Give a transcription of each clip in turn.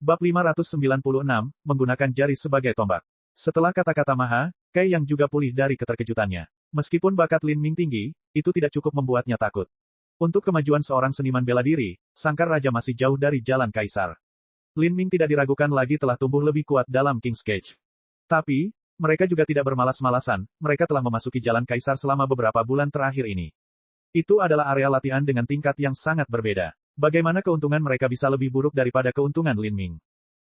Bab 596, menggunakan jari sebagai tombak. Setelah kata-kata Maha, Kai yang juga pulih dari keterkejutannya. Meskipun bakat Lin Ming tinggi, itu tidak cukup membuatnya takut. Untuk kemajuan seorang seniman bela diri, Sangkar Raja masih jauh dari jalan kaisar. Lin Ming tidak diragukan lagi telah tumbuh lebih kuat dalam King's Cage. Tapi, mereka juga tidak bermalas-malasan, mereka telah memasuki jalan kaisar selama beberapa bulan terakhir ini. Itu adalah area latihan dengan tingkat yang sangat berbeda. Bagaimana keuntungan mereka bisa lebih buruk daripada keuntungan Lin Ming?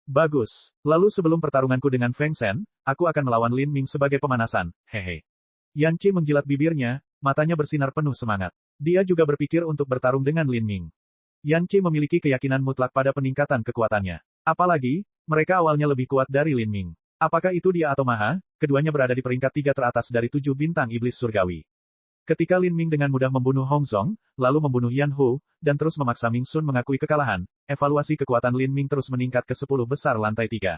Bagus. Lalu sebelum pertarunganku dengan Feng Shen, aku akan melawan Lin Ming sebagai pemanasan, hehe. Yan Qi menjilat bibirnya, matanya bersinar penuh semangat. Dia juga berpikir untuk bertarung dengan Lin Ming. Yan Qi memiliki keyakinan mutlak pada peningkatan kekuatannya. Apalagi, mereka awalnya lebih kuat dari Lin Ming. Apakah itu dia atau Maha, keduanya berada di peringkat 3 teratas dari 7 bintang iblis surgawi. Ketika Lin Ming dengan mudah membunuh Hong Zhong, lalu membunuh Yan Hu, dan terus memaksa Ming Sun mengakui kekalahan, evaluasi kekuatan Lin Ming terus meningkat ke 10 besar lantai 3.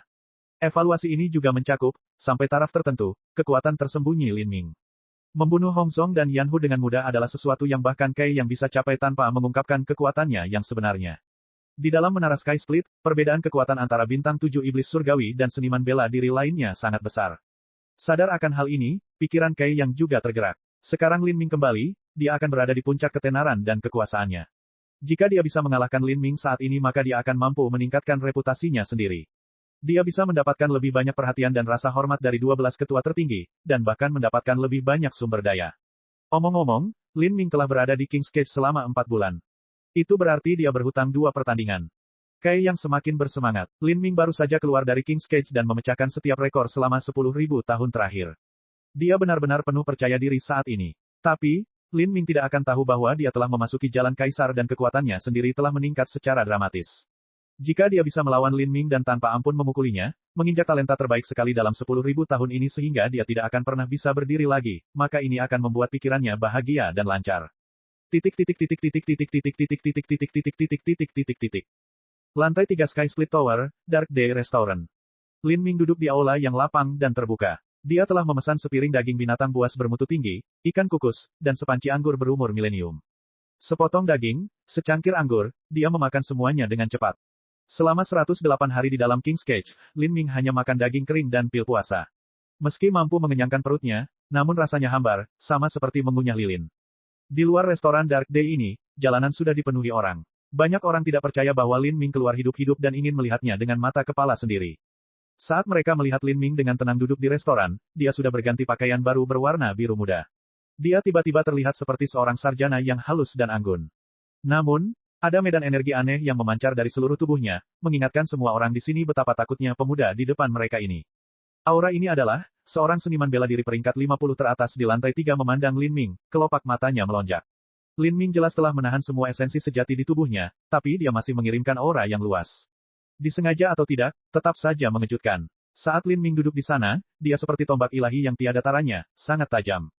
Evaluasi ini juga mencakup, sampai taraf tertentu, kekuatan tersembunyi Lin Ming. Membunuh Hong Zhong dan Yan Hu dengan mudah adalah sesuatu yang bahkan Kai yang bisa capai tanpa mengungkapkan kekuatannya yang sebenarnya. Di dalam menara Sky Split, perbedaan kekuatan antara bintang 7 iblis surgawi dan seniman bela diri lainnya sangat besar. Sadar akan hal ini, pikiran Kai yang juga tergerak. Sekarang Lin Ming kembali, dia akan berada di puncak ketenaran dan kekuasaannya. Jika dia bisa mengalahkan Lin Ming saat ini maka dia akan mampu meningkatkan reputasinya sendiri. Dia bisa mendapatkan lebih banyak perhatian dan rasa hormat dari 12 ketua tertinggi, dan bahkan mendapatkan lebih banyak sumber daya. Omong-omong, Lin Ming telah berada di King's Cage selama 4 bulan. Itu berarti dia berhutang 2 pertandingan. Kai yang semakin bersemangat. Lin Ming baru saja keluar dari King's Cage dan memecahkan setiap rekor selama 10.000 tahun terakhir. Dia benar-benar penuh percaya diri saat ini. Tapi, Lin Ming tidak akan tahu bahwa dia telah memasuki jalan kaisar dan kekuatannya sendiri telah meningkat secara dramatis. Jika dia bisa melawan Lin Ming dan tanpa ampun memukulinya, menginjak talenta terbaik sekali dalam 10.000 tahun ini sehingga dia tidak akan pernah bisa berdiri lagi, maka ini akan membuat pikirannya bahagia dan lancar. Lantai 3 Sky Split Tower, Dark Day Restaurant. Lin Ming duduk di aula yang lapang dan terbuka. Dia telah memesan sepiring daging binatang buas bermutu tinggi, ikan kukus, dan sepanci anggur berumur milenium. Sepotong daging, secangkir anggur, dia memakan semuanya dengan cepat. Selama 108 hari di dalam King's Cage, Lin Ming hanya makan daging kering dan pil puasa. Meski mampu mengenyangkan perutnya, namun rasanya hambar, sama seperti mengunyah lilin. Di luar restoran Dark Day ini, jalanan sudah dipenuhi orang. Banyak orang tidak percaya bahwa Lin Ming keluar hidup-hidup dan ingin melihatnya dengan mata kepala sendiri. Saat mereka melihat Lin Ming dengan tenang duduk di restoran, dia sudah berganti pakaian baru berwarna biru muda. Dia tiba-tiba terlihat seperti seorang sarjana yang halus dan anggun. Namun, ada medan energi aneh yang memancar dari seluruh tubuhnya, mengingatkan semua orang di sini betapa takutnya pemuda di depan mereka ini. Aura ini adalah, seorang seniman bela diri peringkat 50 teratas di lantai 3 memandang Lin Ming, kelopak matanya melonjak. Lin Ming jelas telah menahan semua esensi sejati di tubuhnya, tapi dia masih mengirimkan aura yang luas. Disengaja atau tidak, tetap saja mengejutkan. Saat Lin Ming duduk di sana, dia seperti tombak ilahi yang tiada taranya, sangat tajam.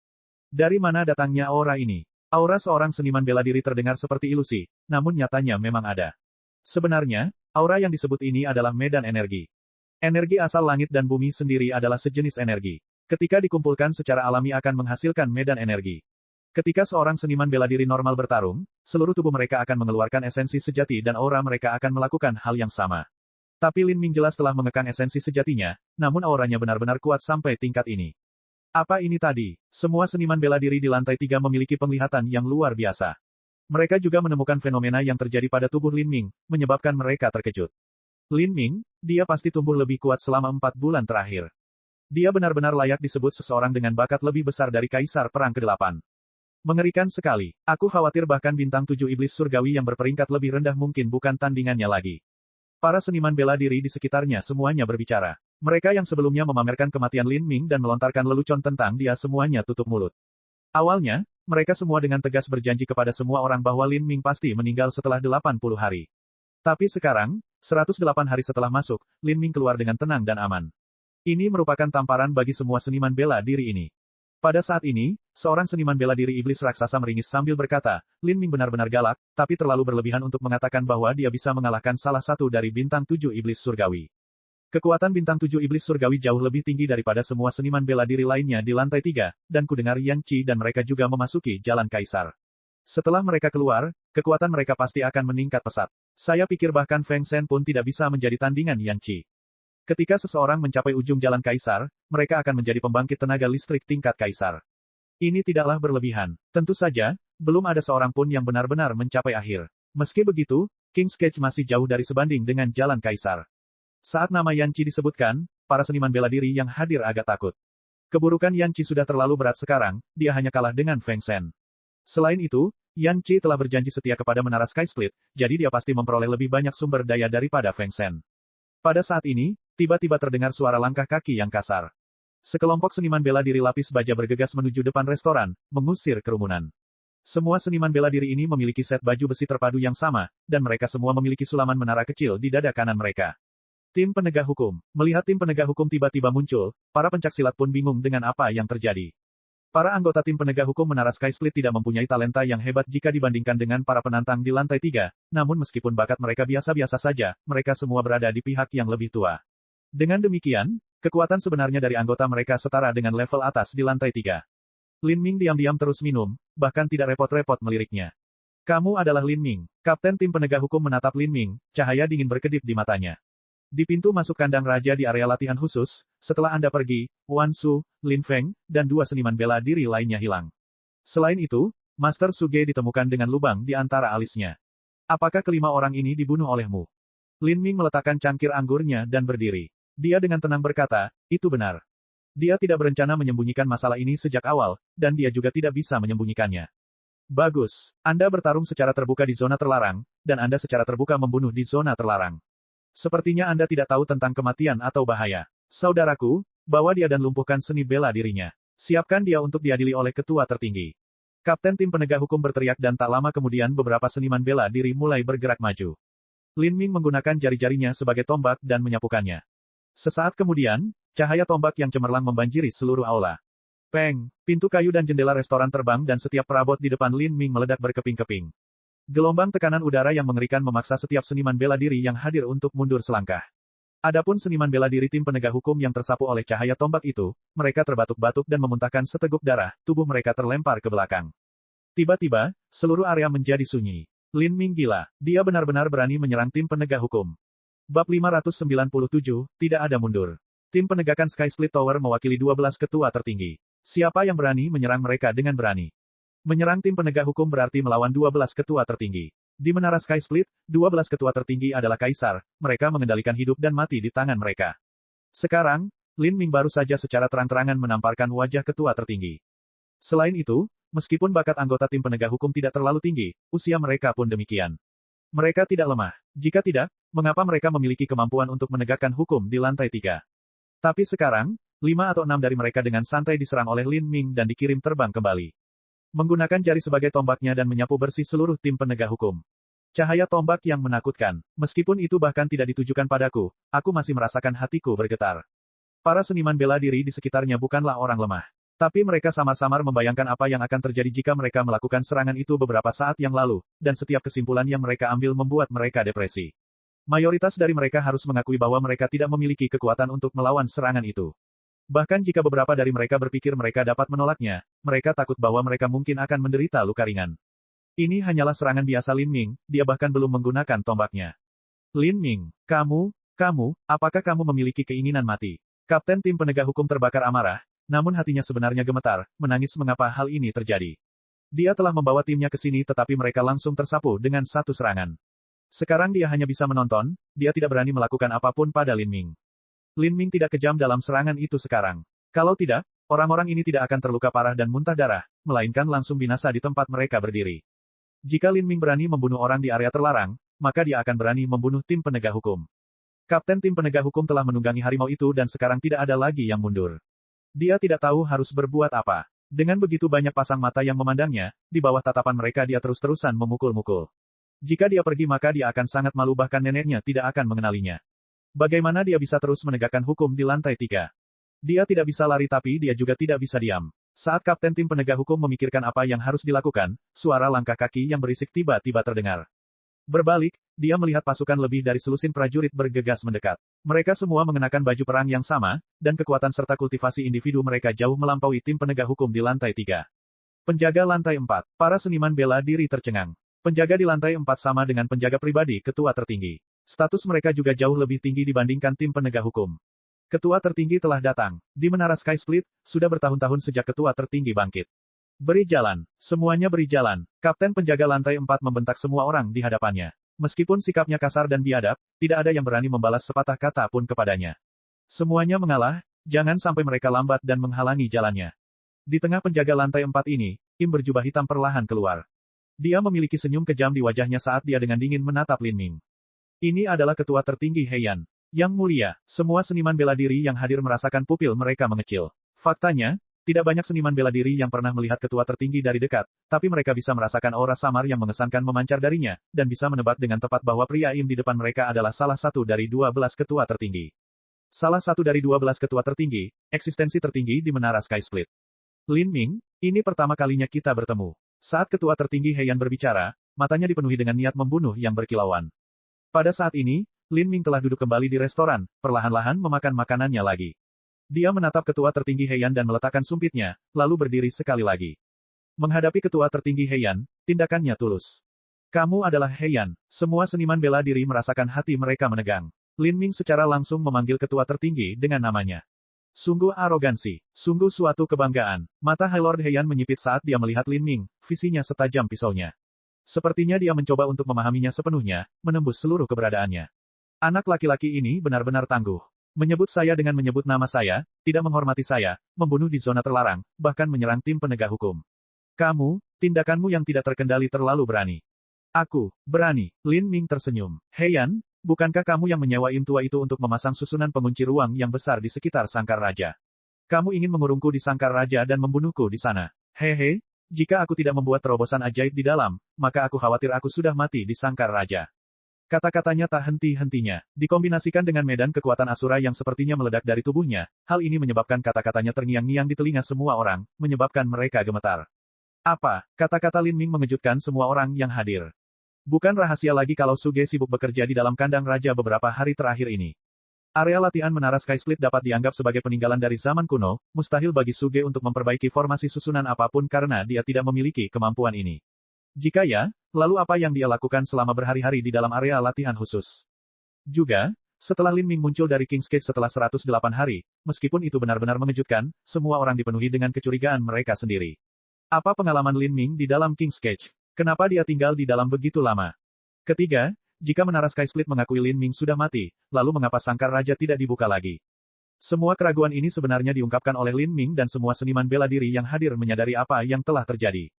Dari mana datangnya aura ini? Aura seorang seniman bela diri terdengar seperti ilusi, namun nyatanya memang ada. Sebenarnya, aura yang disebut ini adalah medan energi. Energi asal langit dan bumi sendiri adalah sejenis energi. Ketika dikumpulkan secara alami akan menghasilkan medan energi. Ketika seorang seniman bela diri normal bertarung, seluruh tubuh mereka akan mengeluarkan esensi sejati dan aura mereka akan melakukan hal yang sama. Tapi Lin Ming jelas telah mengekang esensi sejatinya, namun auranya benar-benar kuat sampai tingkat ini. Apa ini tadi? Semua seniman bela diri di lantai 3 memiliki penglihatan yang luar biasa. Mereka juga menemukan fenomena yang terjadi pada tubuh Lin Ming, menyebabkan mereka terkejut. Lin Ming, dia pasti tumbuh lebih kuat selama 4 bulan terakhir. Dia benar-benar layak disebut seseorang dengan bakat lebih besar dari Kaisar Perang ke-8. Mengerikan sekali. Aku khawatir bahkan bintang 7 iblis surgawi yang berperingkat lebih rendah mungkin bukan tandingannya lagi. Para seniman bela diri di sekitarnya semuanya berbicara. Mereka yang sebelumnya memamerkan kematian Lin Ming dan melontarkan lelucon tentang dia semuanya tutup mulut. Awalnya, mereka semua dengan tegas berjanji kepada semua orang bahwa Lin Ming pasti meninggal setelah 80 hari. Tapi sekarang, 108 hari setelah masuk, Lin Ming keluar dengan tenang dan aman. Ini merupakan tamparan bagi semua seniman bela diri ini. Pada saat ini, seorang seniman bela diri iblis raksasa meringis sambil berkata, Lin Ming benar-benar galak, tapi terlalu berlebihan untuk mengatakan bahwa dia bisa mengalahkan salah satu dari bintang 7 iblis surgawi. Kekuatan bintang 7 iblis surgawi jauh lebih tinggi daripada semua seniman bela diri lainnya di lantai 3, dan kudengar Yan Qi dan mereka juga memasuki jalan kaisar. Setelah mereka keluar, kekuatan mereka pasti akan meningkat pesat. Saya pikir bahkan Feng Shen pun tidak bisa menjadi tandingan Yan Qi. Ketika seseorang mencapai ujung jalan kaisar, mereka akan menjadi pembangkit tenaga listrik tingkat kaisar. Ini tidaklah berlebihan. Tentu saja, belum ada seorang pun yang benar-benar mencapai akhir. Meski begitu, King's Cage masih jauh dari sebanding dengan jalan kaisar. Saat nama Yan Qi disebutkan, para seniman bela diri yang hadir agak takut. Keburukan Yan Qi sudah terlalu berat sekarang, dia hanya kalah dengan Feng Shen. Selain itu, Yan Qi telah berjanji setia kepada Menara Sky Split, jadi dia pasti memperoleh lebih banyak sumber daya daripada Feng Shen. Pada saat ini, tiba-tiba terdengar suara langkah kaki yang kasar. Sekelompok seniman bela diri lapis baja bergegas menuju depan restoran, mengusir kerumunan. Semua seniman bela diri ini memiliki set baju besi terpadu yang sama, dan mereka semua memiliki sulaman menara kecil di dada kanan mereka. Tim penegak hukum. Melihat tim penegak hukum tiba-tiba muncul, para pencaksilat pun bingung dengan apa yang terjadi. Para anggota tim penegak hukum Menara Sky Split tidak mempunyai talenta yang hebat jika dibandingkan dengan para penantang di lantai 3, namun meskipun bakat mereka biasa-biasa saja, mereka semua berada di pihak yang lebih tua. Dengan demikian, kekuatan sebenarnya dari anggota mereka setara dengan level atas di lantai 3. Lin Ming diam-diam terus minum, bahkan tidak repot-repot meliriknya. Kamu adalah Lin Ming. Kapten tim penegak hukum menatap Lin Ming, cahaya dingin berkedip di matanya. Di pintu masuk kandang raja di area latihan khusus, setelah Anda pergi, Wan Su, Lin Feng, dan 2 seniman bela diri lainnya hilang. Selain itu, Master Suge ditemukan dengan lubang di antara alisnya. Apakah kelima orang ini dibunuh olehmu? Lin Ming meletakkan cangkir anggurnya dan berdiri. Dia dengan tenang berkata, itu benar. Dia tidak berencana menyembunyikan masalah ini sejak awal, dan dia juga tidak bisa menyembunyikannya. Bagus. Anda bertarung secara terbuka di zona terlarang, dan Anda secara terbuka membunuh di zona terlarang. Sepertinya Anda tidak tahu tentang kematian atau bahaya. Saudaraku, bawa dia dan lumpuhkan seni bela dirinya. Siapkan dia untuk diadili oleh ketua tertinggi. Kapten tim penegak hukum berteriak dan tak lama kemudian beberapa seniman bela diri mulai bergerak maju. Lin Ming menggunakan jari-jarinya sebagai tombak dan menyapukannya. Sesaat kemudian, cahaya tombak yang cemerlang membanjiri seluruh aula. Peng, pintu kayu dan jendela restoran terbang dan setiap perabot di depan Lin Ming meledak berkeping-keping. Gelombang tekanan udara yang mengerikan memaksa setiap seniman bela diri yang hadir untuk mundur selangkah. Adapun seniman bela diri tim penegak hukum yang tersapu oleh cahaya tombak itu, mereka terbatuk-batuk dan memuntahkan seteguk darah, tubuh mereka terlempar ke belakang. Tiba-tiba, seluruh area menjadi sunyi. Lin Ming gila, dia benar-benar berani menyerang tim penegak hukum. Bab 597, tidak ada mundur. Tim penegakan Sky Split Tower mewakili 12 ketua tertinggi. Siapa yang berani menyerang mereka dengan berani? Menyerang tim penegak hukum berarti melawan 12 ketua tertinggi. Di Menara Sky Split, 12 ketua tertinggi adalah kaisar, mereka mengendalikan hidup dan mati di tangan mereka. Sekarang, Lin Ming baru saja secara terang-terangan menamparkan wajah ketua tertinggi. Selain itu, meskipun bakat anggota tim penegak hukum tidak terlalu tinggi, usia mereka pun demikian. Mereka tidak lemah. Jika tidak, mengapa mereka memiliki kemampuan untuk menegakkan hukum di lantai 3? Tapi sekarang, 5 atau 6 dari mereka dengan santai diserang oleh Lin Ming dan dikirim terbang kembali. Menggunakan jari sebagai tombaknya dan menyapu bersih seluruh tim penegak hukum. Cahaya tombak yang menakutkan. Meskipun itu bahkan tidak ditujukan padaku, aku masih merasakan hatiku bergetar. Para seniman bela diri di sekitarnya bukanlah orang lemah. Tapi mereka samar-samar membayangkan apa yang akan terjadi jika mereka melakukan serangan itu beberapa saat yang lalu, dan setiap kesimpulan yang mereka ambil membuat mereka depresi. Mayoritas dari mereka harus mengakui bahwa mereka tidak memiliki kekuatan untuk melawan serangan itu. Bahkan jika beberapa dari mereka berpikir mereka dapat menolaknya, mereka takut bahwa mereka mungkin akan menderita luka ringan. Ini hanyalah serangan biasa Lin Ming, dia bahkan belum menggunakan tombaknya. Lin Ming, kamu, apakah kamu memiliki keinginan mati? Kapten tim penegak hukum terbakar amarah, namun hatinya sebenarnya gemetar, menangis mengapa hal ini terjadi. Dia telah membawa timnya ke sini tetapi mereka langsung tersapu dengan satu serangan. Sekarang dia hanya bisa menonton, dia tidak berani melakukan apapun pada Lin Ming. Lin Ming tidak kejam dalam serangan itu sekarang. Kalau tidak, orang-orang ini tidak akan terluka parah dan muntah darah, melainkan langsung binasa di tempat mereka berdiri. Jika Lin Ming berani membunuh orang di area terlarang, maka dia akan berani membunuh tim penegak hukum. Kapten tim penegak hukum telah menunggangi harimau itu dan sekarang tidak ada lagi yang mundur. Dia tidak tahu harus berbuat apa. Dengan begitu banyak pasang mata yang memandangnya, di bawah tatapan mereka dia terus-terusan memukul-mukul. Jika dia pergi maka dia akan sangat malu bahkan neneknya tidak akan mengenalinya. Bagaimana dia bisa terus menegakkan hukum di lantai 3? Dia tidak bisa lari tapi dia juga tidak bisa diam. Saat kapten tim penegak hukum memikirkan apa yang harus dilakukan, suara langkah kaki yang berisik tiba-tiba terdengar. Berbalik, dia melihat pasukan lebih dari selusin prajurit bergegas mendekat. Mereka semua mengenakan baju perang yang sama, dan kekuatan serta kultivasi individu mereka jauh melampaui tim penegak hukum di lantai 3. Penjaga lantai 4, para seniman bela diri tercengang. Penjaga di lantai 4 sama dengan penjaga pribadi ketua tertinggi. Status mereka juga jauh lebih tinggi dibandingkan tim penegak hukum. Ketua tertinggi telah datang. Di Menara Sky Split, sudah bertahun-tahun sejak ketua tertinggi bangkit. Beri jalan. Semuanya beri jalan. Kapten penjaga lantai 4 membentak semua orang di hadapannya. Meskipun sikapnya kasar dan biadab, tidak ada yang berani membalas sepatah kata pun kepadanya. Semuanya mengalah, jangan sampai mereka lambat dan menghalangi jalannya. Di tengah penjaga lantai 4 ini, Im berjubah hitam perlahan keluar. Dia memiliki senyum kejam di wajahnya saat dia dengan dingin menatap Lin Ming. Ini adalah ketua tertinggi Heian. Yang mulia, semua seniman bela diri yang hadir merasakan pupil mereka mengecil. Faktanya, tidak banyak seniman bela diri yang pernah melihat ketua tertinggi dari dekat, tapi mereka bisa merasakan aura samar yang mengesankan memancar darinya, dan bisa menebak dengan tepat bahwa pria Im di depan mereka adalah salah satu dari 12 ketua tertinggi. Salah satu dari 12 ketua tertinggi, eksistensi tertinggi di Menara Sky Split. Lin Ming, ini pertama kalinya kita bertemu. Saat ketua tertinggi Heian berbicara, matanya dipenuhi dengan niat membunuh yang berkilauan. Pada saat ini, Lin Ming telah duduk kembali di restoran, perlahan-lahan memakan makanannya lagi. Dia menatap ketua tertinggi Heian dan meletakkan sumpitnya, lalu berdiri sekali lagi. Menghadapi ketua tertinggi Heian, tindakannya tulus. Kamu adalah Heian. Semua seniman bela diri merasakan hati mereka menegang. Lin Ming secara langsung memanggil ketua tertinggi dengan namanya. Sungguh arogansi, sungguh suatu kebanggaan. Mata High Lord Heian menyipit saat dia melihat Lin Ming, visinya setajam pisaunya. Sepertinya dia mencoba untuk memahaminya sepenuhnya, menembus seluruh keberadaannya. Anak laki-laki ini benar-benar tangguh. Menyebut saya dengan menyebut nama saya, tidak menghormati saya, membunuh di zona terlarang, bahkan menyerang tim penegak hukum. Kamu, tindakanmu yang tidak terkendali terlalu berani. Aku, berani. Lin Ming tersenyum. Heian, bukankah kamu yang menyewa Im tua itu untuk memasang susunan pengunci ruang yang besar di sekitar Sangkar Raja? Kamu ingin mengurungku di Sangkar Raja dan membunuhku di sana. Hehe, jika aku tidak membuat terobosan ajaib di dalam, maka aku khawatir aku sudah mati di Sangkar Raja. Kata-katanya tak henti-hentinya. Dikombinasikan dengan medan kekuatan Asura yang sepertinya meledak dari tubuhnya, hal ini menyebabkan kata-katanya terngiang-ngiang di telinga semua orang, menyebabkan mereka gemetar. Apa? Kata-kata Lin Ming mengejutkan semua orang yang hadir. Bukan rahasia lagi kalau Suge sibuk bekerja di dalam kandang raja beberapa hari terakhir ini. Area latihan Menara Sky Split dapat dianggap sebagai peninggalan dari zaman kuno, mustahil bagi Suge untuk memperbaiki formasi susunan apapun karena dia tidak memiliki kemampuan ini. Jika ya, lalu apa yang dia lakukan selama berhari-hari di dalam area latihan khusus? Juga, setelah Lin Ming muncul dari King's Cage setelah 108 hari, meskipun itu benar-benar mengejutkan, semua orang dipenuhi dengan kecurigaan mereka sendiri. Apa pengalaman Lin Ming di dalam King's Cage? Kenapa dia tinggal di dalam begitu lama? Ketiga, jika Menara Sky Split mengakui Lin Ming sudah mati, lalu mengapa Sangkar Raja tidak dibuka lagi? Semua keraguan ini sebenarnya diungkapkan oleh Lin Ming dan semua seniman bela diri yang hadir menyadari apa yang telah terjadi.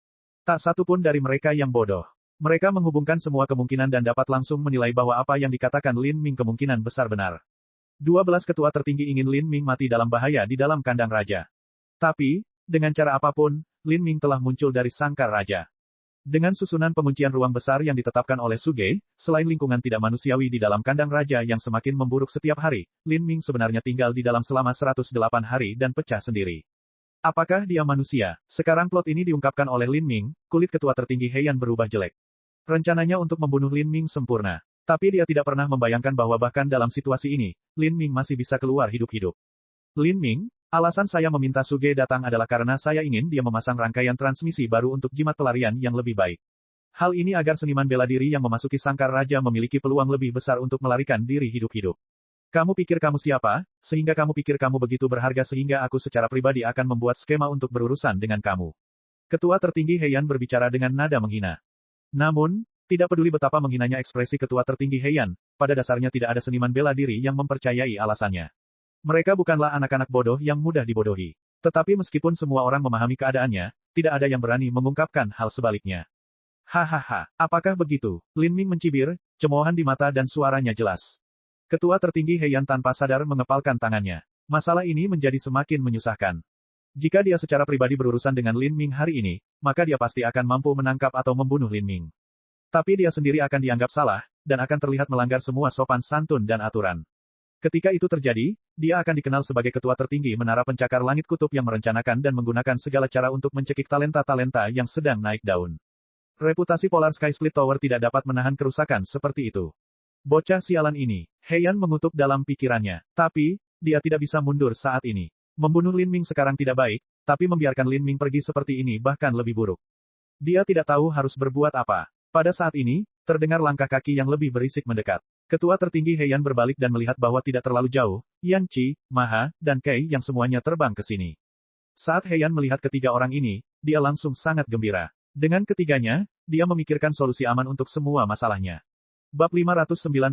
Tak satu pun dari mereka yang bodoh. Mereka menghubungkan semua kemungkinan dan dapat langsung menilai bahwa apa yang dikatakan Lin Ming kemungkinan besar benar. 12 ketua tertinggi ingin Lin Ming mati dalam bahaya di dalam kandang raja. Tapi, dengan cara apapun, Lin Ming telah muncul dari Sangkar Raja. Dengan susunan penguncian ruang besar yang ditetapkan oleh Suge, selain lingkungan tidak manusiawi di dalam kandang raja yang semakin memburuk setiap hari, Lin Ming sebenarnya tinggal di dalam selama 108 hari dan pecah sendiri. Apakah dia manusia? Sekarang plot ini diungkapkan oleh Lin Ming, kulit ketua tertinggi Heian berubah jelek. Rencananya untuk membunuh Lin Ming sempurna. Tapi dia tidak pernah membayangkan bahwa bahkan dalam situasi ini, Lin Ming masih bisa keluar hidup-hidup. Lin Ming, alasan saya meminta Suge datang adalah karena saya ingin dia memasang rangkaian transmisi baru untuk jimat pelarian yang lebih baik. Hal ini agar seniman bela diri yang memasuki Sangkar Raja memiliki peluang lebih besar untuk melarikan diri hidup-hidup. Kamu pikir kamu siapa, sehingga kamu pikir kamu begitu berharga sehingga aku secara pribadi akan membuat skema untuk berurusan dengan kamu. Ketua tertinggi Heian berbicara dengan nada menghina. Namun, tidak peduli betapa menghinanya ekspresi ketua tertinggi Heian, pada dasarnya tidak ada seniman bela diri yang mempercayai alasannya. Mereka bukanlah anak-anak bodoh yang mudah dibodohi. Tetapi meskipun semua orang memahami keadaannya, tidak ada yang berani mengungkapkan hal sebaliknya. Hahaha, apakah begitu? Lin Ming mencibir, cemoohan di mata dan suaranya jelas. Ketua tertinggi Heian tanpa sadar mengepalkan tangannya. Masalah ini menjadi semakin menyusahkan. Jika dia secara pribadi berurusan dengan Lin Ming hari ini, maka dia pasti akan mampu menangkap atau membunuh Lin Ming. Tapi dia sendiri akan dianggap salah, dan akan terlihat melanggar semua sopan santun dan aturan. Ketika itu terjadi, dia akan dikenal sebagai ketua tertinggi Menara Pencakar Langit Kutub yang merencanakan dan menggunakan segala cara untuk mencekik talenta-talenta yang sedang naik daun. Reputasi Polar Sky Split Tower tidak dapat menahan kerusakan seperti itu. Bocah sialan ini, Heian mengutuk dalam pikirannya. Tapi, dia tidak bisa mundur saat ini. Membunuh Lin Ming sekarang tidak baik, tapi membiarkan Lin Ming pergi seperti ini bahkan lebih buruk. Dia tidak tahu harus berbuat apa. Pada saat ini, terdengar langkah kaki yang lebih berisik mendekat. Ketua tertinggi Heian berbalik dan melihat bahwa tidak terlalu jauh, Yan Qi, Maha, dan Kei yang semuanya terbang ke sini. Saat Heian melihat ketiga orang ini, dia langsung sangat gembira. Dengan ketiganya, dia memikirkan solusi aman untuk semua masalahnya. Bab 598,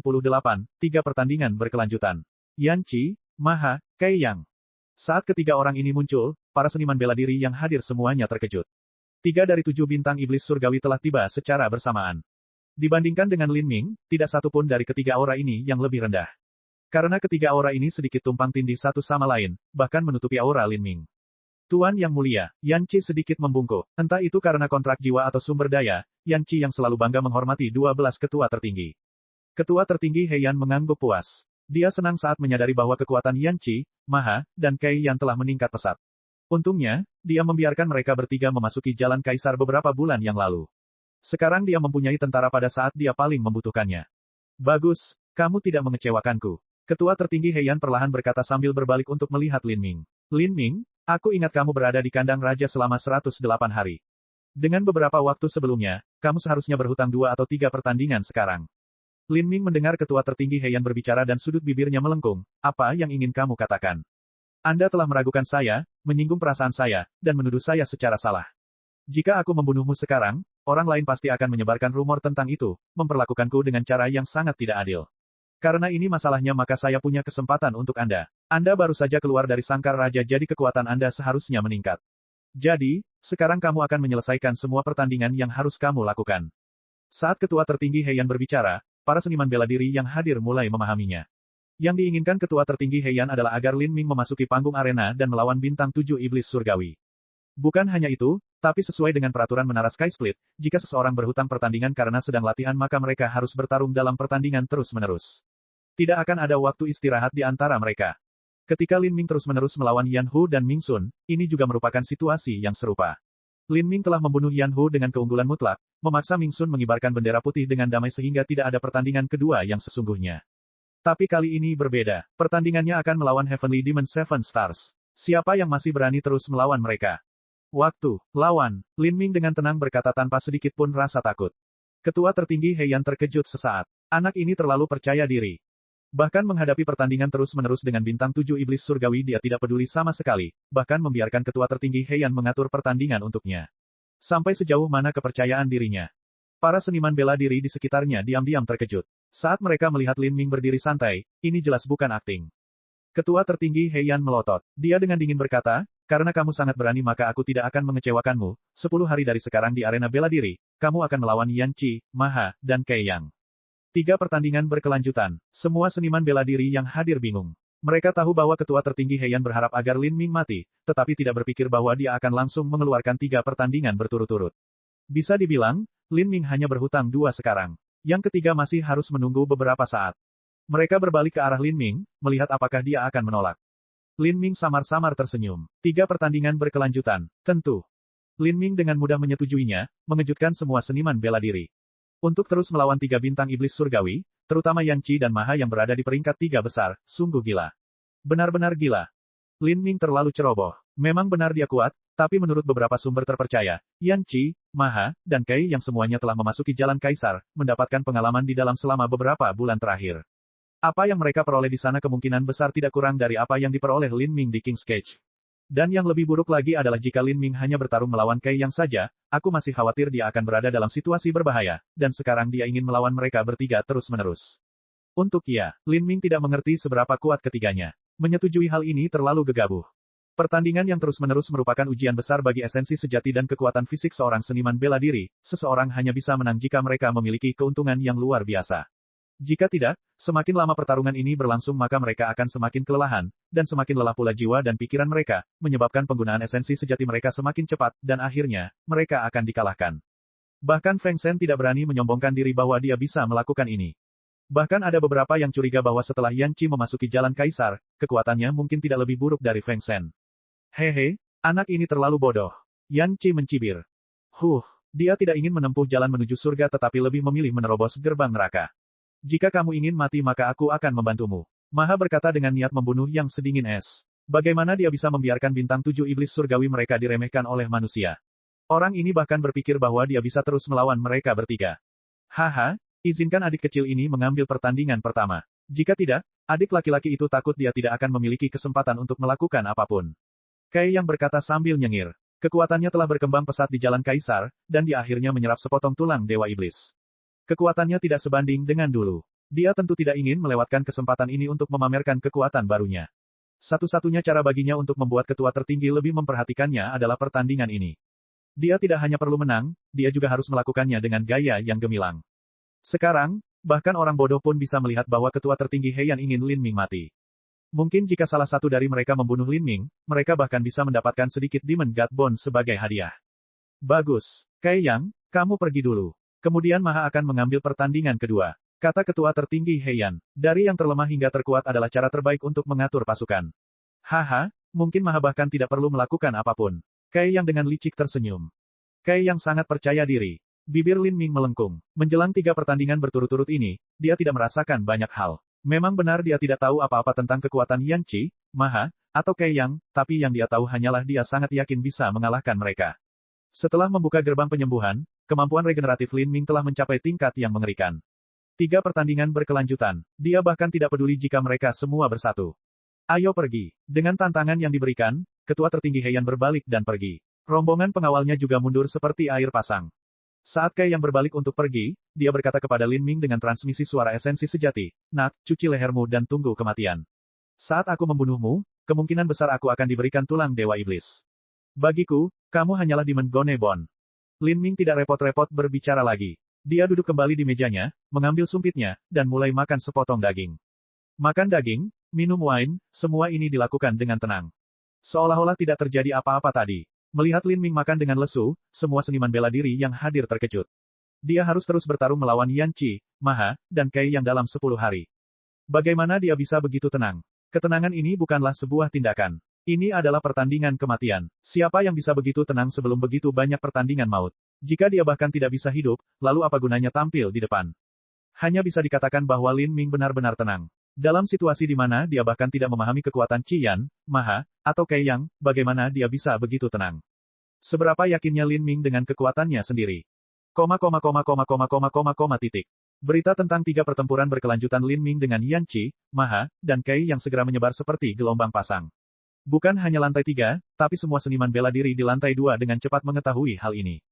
3 pertandingan berkelanjutan. Yan Qi, Maha, Kei Yang. Saat ketiga orang ini muncul, para seniman bela diri yang hadir semuanya terkejut. 3 dari 7 bintang iblis surgawi telah tiba secara bersamaan. Dibandingkan dengan Lin Ming, tidak satu pun dari ketiga aura ini yang lebih rendah. Karena ketiga aura ini sedikit tumpang tindih satu sama lain, bahkan menutupi aura Lin Ming. Tuan Yang Mulia, Yan Qi sedikit membungkuk. Entah itu karena kontrak jiwa atau sumber daya, Yan Qi yang selalu bangga menghormati 12 ketua tertinggi. Ketua tertinggi Heian mengangguk puas. Dia senang saat menyadari bahwa kekuatan Yan Qi, Maha, dan Kei yang telah meningkat pesat. Untungnya, dia membiarkan mereka bertiga memasuki jalan kaisar beberapa bulan yang lalu. Sekarang dia mempunyai tentara pada saat dia paling membutuhkannya. Bagus, kamu tidak mengecewakanku. Ketua tertinggi Heian perlahan berkata sambil berbalik untuk melihat Lin Ming. Lin Ming, aku ingat kamu berada di kandang raja selama 108 hari. Dengan beberapa waktu sebelumnya, kamu seharusnya berhutang 2 atau 3 pertandingan sekarang. Lin Ming mendengar ketua tertinggi Heian berbicara dan sudut bibirnya melengkung. Apa yang ingin kamu katakan? Anda telah meragukan saya, menyinggung perasaan saya, dan menuduh saya secara salah. Jika aku membunuhmu sekarang, orang lain pasti akan menyebarkan rumor tentang itu, memperlakukanku dengan cara yang sangat tidak adil. Karena ini masalahnya maka saya punya kesempatan untuk Anda. Anda baru saja keluar dari sangkar raja jadi kekuatan Anda seharusnya meningkat. Jadi, sekarang kamu akan menyelesaikan semua pertandingan yang harus kamu lakukan. Saat ketua tertinggi Heian berbicara, para seniman bela diri yang hadir mulai memahaminya. Yang diinginkan ketua tertinggi Heian adalah agar Lin Ming memasuki panggung arena dan melawan bintang 7 iblis surgawi. Bukan hanya itu, tapi sesuai dengan peraturan Menara Sky Split, jika seseorang berhutang pertandingan karena sedang latihan maka mereka harus bertarung dalam pertandingan terus-menerus. Tidak akan ada waktu istirahat di antara mereka. Ketika Lin Ming terus-menerus melawan Yan Hu dan Ming Sun, ini juga merupakan situasi yang serupa. Lin Ming telah membunuh Yan Hu dengan keunggulan mutlak, memaksa Ming Sun mengibarkan bendera putih dengan damai sehingga tidak ada pertandingan kedua yang sesungguhnya. Tapi kali ini berbeda. Pertandingannya akan melawan Heavenly Demon Seven Stars. Siapa yang masih berani terus melawan mereka? Waktu, lawan, Lin Ming dengan tenang berkata tanpa sedikit pun rasa takut. Ketua tertinggi Heian terkejut sesaat. Anak ini terlalu percaya diri. Bahkan menghadapi pertandingan terus-menerus dengan bintang 7 iblis surgawi dia tidak peduli sama sekali, bahkan membiarkan ketua tertinggi Heian mengatur pertandingan untuknya. Sampai sejauh mana kepercayaan dirinya. Para seniman bela diri di sekitarnya diam-diam terkejut. Saat mereka melihat Lin Ming berdiri santai, ini jelas bukan akting. Ketua tertinggi Heian melotot. Dia dengan dingin berkata, karena kamu sangat berani maka aku tidak akan mengecewakanmu. 10 hari dari sekarang di arena bela diri, kamu akan melawan Yan Qi, Maha, dan Kei Yang. 3 pertandingan berkelanjutan. Semua seniman bela diri yang hadir bingung. Mereka tahu bahwa ketua tertinggi Heian berharap agar Lin Ming mati, tetapi tidak berpikir bahwa dia akan langsung mengeluarkan 3 pertandingan berturut-turut. Bisa dibilang, Lin Ming hanya berhutang 2 sekarang. Yang ketiga masih harus menunggu beberapa saat. Mereka berbalik ke arah Lin Ming, melihat apakah dia akan menolak. Lin Ming samar-samar tersenyum. 3 pertandingan berkelanjutan. Tentu. Lin Ming dengan mudah menyetujuinya, mengejutkan semua seniman bela diri. Untuk terus melawan 3 bintang iblis surgawi, terutama Yan Qi dan Maha yang berada di peringkat 3 besar, sungguh gila. Benar-benar gila. Lin Ming terlalu ceroboh. Memang benar dia kuat, tapi menurut beberapa sumber terpercaya, Yan Qi, Maha, dan Kei yang semuanya telah memasuki jalan kaisar, mendapatkan pengalaman di dalam selama beberapa bulan terakhir. Apa yang mereka peroleh di sana kemungkinan besar tidak kurang dari apa yang diperoleh Lin Ming di King's Cage. Dan yang lebih buruk lagi adalah jika Lin Ming hanya bertarung melawan Kei Yang saja, aku masih khawatir dia akan berada dalam situasi berbahaya, dan sekarang dia ingin melawan mereka bertiga terus-menerus. Untuk ia, Lin Ming tidak mengerti seberapa kuat ketiganya. Menyetujui hal ini terlalu gegabah. Pertandingan yang terus-menerus merupakan ujian besar bagi esensi sejati dan kekuatan fisik seorang seniman bela diri, seseorang hanya bisa menang jika mereka memiliki keuntungan yang luar biasa. Jika tidak, semakin lama pertarungan ini berlangsung maka mereka akan semakin kelelahan, dan semakin lelah pula jiwa dan pikiran mereka, menyebabkan penggunaan esensi sejati mereka semakin cepat, dan akhirnya, mereka akan dikalahkan. Bahkan Feng Shen tidak berani menyombongkan diri bahwa dia bisa melakukan ini. Bahkan ada beberapa yang curiga bahwa setelah Yan Qi memasuki jalan kaisar, kekuatannya mungkin tidak lebih buruk dari Feng Shen. Hehe, anak ini terlalu bodoh. Yan Qi mencibir. Dia tidak ingin menempuh jalan menuju surga tetapi lebih memilih menerobos gerbang neraka. Jika kamu ingin mati maka aku akan membantumu. Maha berkata dengan niat membunuh yang sedingin es. Bagaimana dia bisa membiarkan bintang 7 iblis surgawi mereka diremehkan oleh manusia? Orang ini bahkan berpikir bahwa dia bisa terus melawan mereka bertiga. Haha, izinkan adik kecil ini mengambil pertandingan pertama. Jika tidak, adik laki-laki itu takut dia tidak akan memiliki kesempatan untuk melakukan apapun. Kai yang berkata sambil nyengir. Kekuatannya telah berkembang pesat di Jalan Kaisar, dan dia akhirnya menyerap sepotong tulang Dewa Iblis. Kekuatannya tidak sebanding dengan dulu. Dia tentu tidak ingin melewatkan kesempatan ini untuk memamerkan kekuatan barunya. Satu-satunya cara baginya untuk membuat ketua tertinggi lebih memperhatikannya adalah pertandingan ini. Dia tidak hanya perlu menang, dia juga harus melakukannya dengan gaya yang gemilang. Sekarang, bahkan orang bodoh pun bisa melihat bahwa ketua tertinggi Heian ingin Lin Ming mati. Mungkin jika salah satu dari mereka membunuh Lin Ming, mereka bahkan bisa mendapatkan sedikit Demon God Bone sebagai hadiah. Bagus. Kai Yang, kamu pergi dulu. Kemudian Maha akan mengambil pertandingan kedua. Kata ketua tertinggi Heian. Dari yang terlemah hingga terkuat adalah cara terbaik untuk mengatur pasukan. Haha, mungkin Maha bahkan tidak perlu melakukan apapun. Kai Yang dengan licik tersenyum. Kai Yang sangat percaya diri. Bibir Lin Ming melengkung. Menjelang 3 pertandingan berturut-turut ini, dia tidak merasakan banyak hal. Memang benar dia tidak tahu apa-apa tentang kekuatan Yan Qi, Maha, atau Kai Yang, tapi yang dia tahu hanyalah dia sangat yakin bisa mengalahkan mereka. Setelah membuka gerbang penyembuhan, kemampuan regeneratif Lin Ming telah mencapai tingkat yang mengerikan. 3 pertandingan berkelanjutan. Dia bahkan tidak peduli jika mereka semua bersatu. Ayo pergi. Dengan tantangan yang diberikan, ketua tertinggi Heian berbalik dan pergi. Rombongan pengawalnya juga mundur seperti air pasang. Saat Kai yang berbalik untuk pergi, dia berkata kepada Lin Ming dengan transmisi suara esensi sejati, "Nak, cuci lehermu dan tunggu kematian. Saat aku membunuhmu, kemungkinan besar aku akan diberikan tulang Dewa Iblis. Bagiku, kamu hanyalah Demon Gone Bone." Lin Ming tidak repot-repot berbicara lagi. Dia duduk kembali di mejanya, mengambil sumpitnya, dan mulai makan sepotong daging. Makan daging, minum wine, semua ini dilakukan dengan tenang. Seolah-olah tidak terjadi apa-apa tadi. Melihat Lin Ming makan dengan lesu, semua seniman bela diri yang hadir terkejut. Dia harus terus bertarung melawan Yan Qi, Maha, dan Kai Yang dalam 10 hari. Bagaimana dia bisa begitu tenang? Ketenangan ini bukanlah sebuah tindakan. Ini adalah pertandingan kematian. Siapa yang bisa begitu tenang sebelum begitu banyak pertandingan maut? Jika dia bahkan tidak bisa hidup, lalu apa gunanya tampil di depan? Hanya bisa dikatakan bahwa Lin Ming benar-benar tenang. Dalam situasi di mana dia bahkan tidak memahami kekuatan Qian, Maha, atau Kai Yang, bagaimana dia bisa begitu tenang? Seberapa yakinnya Lin Ming dengan kekuatannya sendiri? Titik. Berita tentang 3 pertempuran berkelanjutan Lin Ming dengan Yan Qi, Maha, dan Kai Yang segera menyebar seperti gelombang pasang. Bukan hanya lantai 3, tapi semua seniman bela diri di lantai 2 dengan cepat mengetahui hal ini.